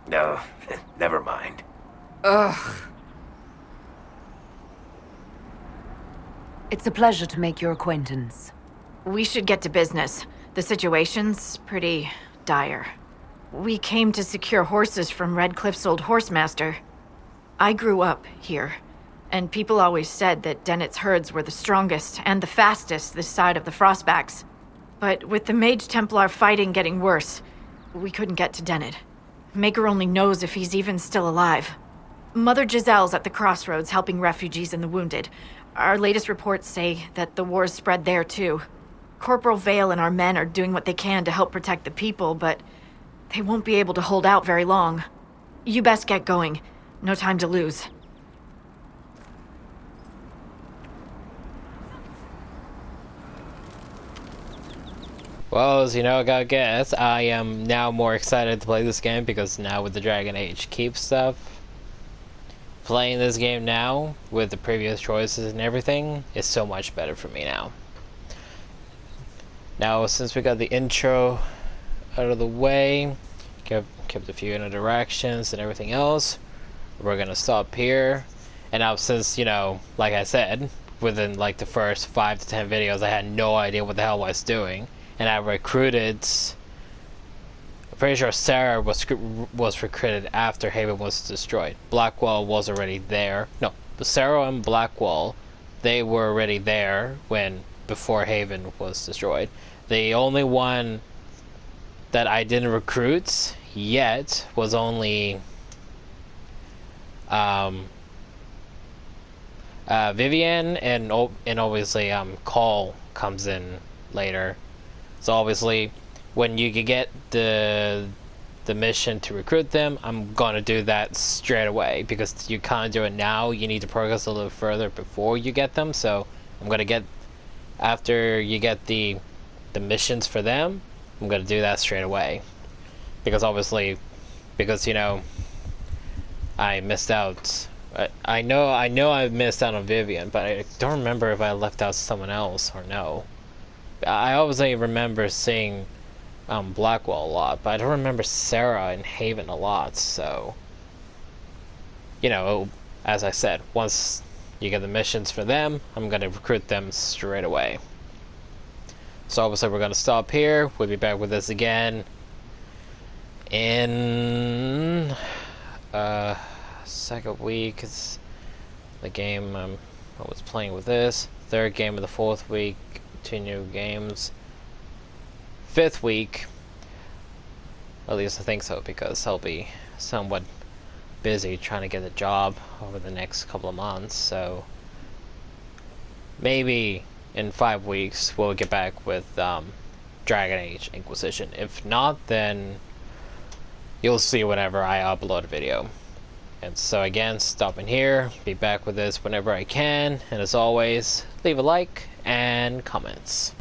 No, never mind. Ugh. It's a pleasure to make your acquaintance. We should get to business. The situation's pretty dire. We came to secure horses from Redcliffe's old horsemaster. I grew up here, and people always said that Dennett's herds were the strongest and the fastest this side of the Frostbacks. But with the Mage Templar fighting getting worse, we couldn't get to Dennett. Maker only knows if he's even still alive. Mother Giselle's at the crossroads helping refugees and the wounded. Our latest reports say that the war's spread there too. Corporal Vale and our men are doing what they can to help protect the people, but they won't be able to hold out very long. You best get going. No time to lose. Well, as you know, I gotta guess, I am now more excited to play this game because now with the Dragon Age Keep stuff, playing this game now with the previous choices and everything is so much better for me now. Now, since we got the intro out of the way, kept a few interactions and everything else, we're gonna stop here. And now, since, you know, like I said, within like the first 5 to 10 videos, I had no idea what the hell I was doing. And I recruited, I'm pretty sure Sarah was recruited after Haven was destroyed. Blackwall was already there. No, Sarah and Blackwall, they were already there before Haven was destroyed. The only one that I didn't recruit yet was only Vivian, and obviously Call comes in later. So obviously, when you get the mission to recruit them, I'm gonna do that straight away, because you can't do it now. You need to progress a little further before you get them. So I'm gonna get, after you get the missions for them, I'm gonna do that straight away, because obviously, you know, I missed out I know I missed out on Vivian, but I don't remember if I left out someone else or no. I obviously remember seeing Blackwell a lot, but I don't remember Sarah and Haven a lot, so... You know, as I said, once you get the missions for them, I'm going to recruit them straight away. So obviously we're going to stop here. We'll be back with this again in second week. It's the game I was playing with this. Third game of the fourth week, 2 new games. Fifth week, at least I think so, because I'll be somewhat busy trying to get a job over the next couple of months, so maybe in 5 weeks we'll get back with Dragon Age Inquisition. If not, then you'll see whenever I upload a video. And so again, stopping here, be back with this whenever I can, and as always, leave a like and comments.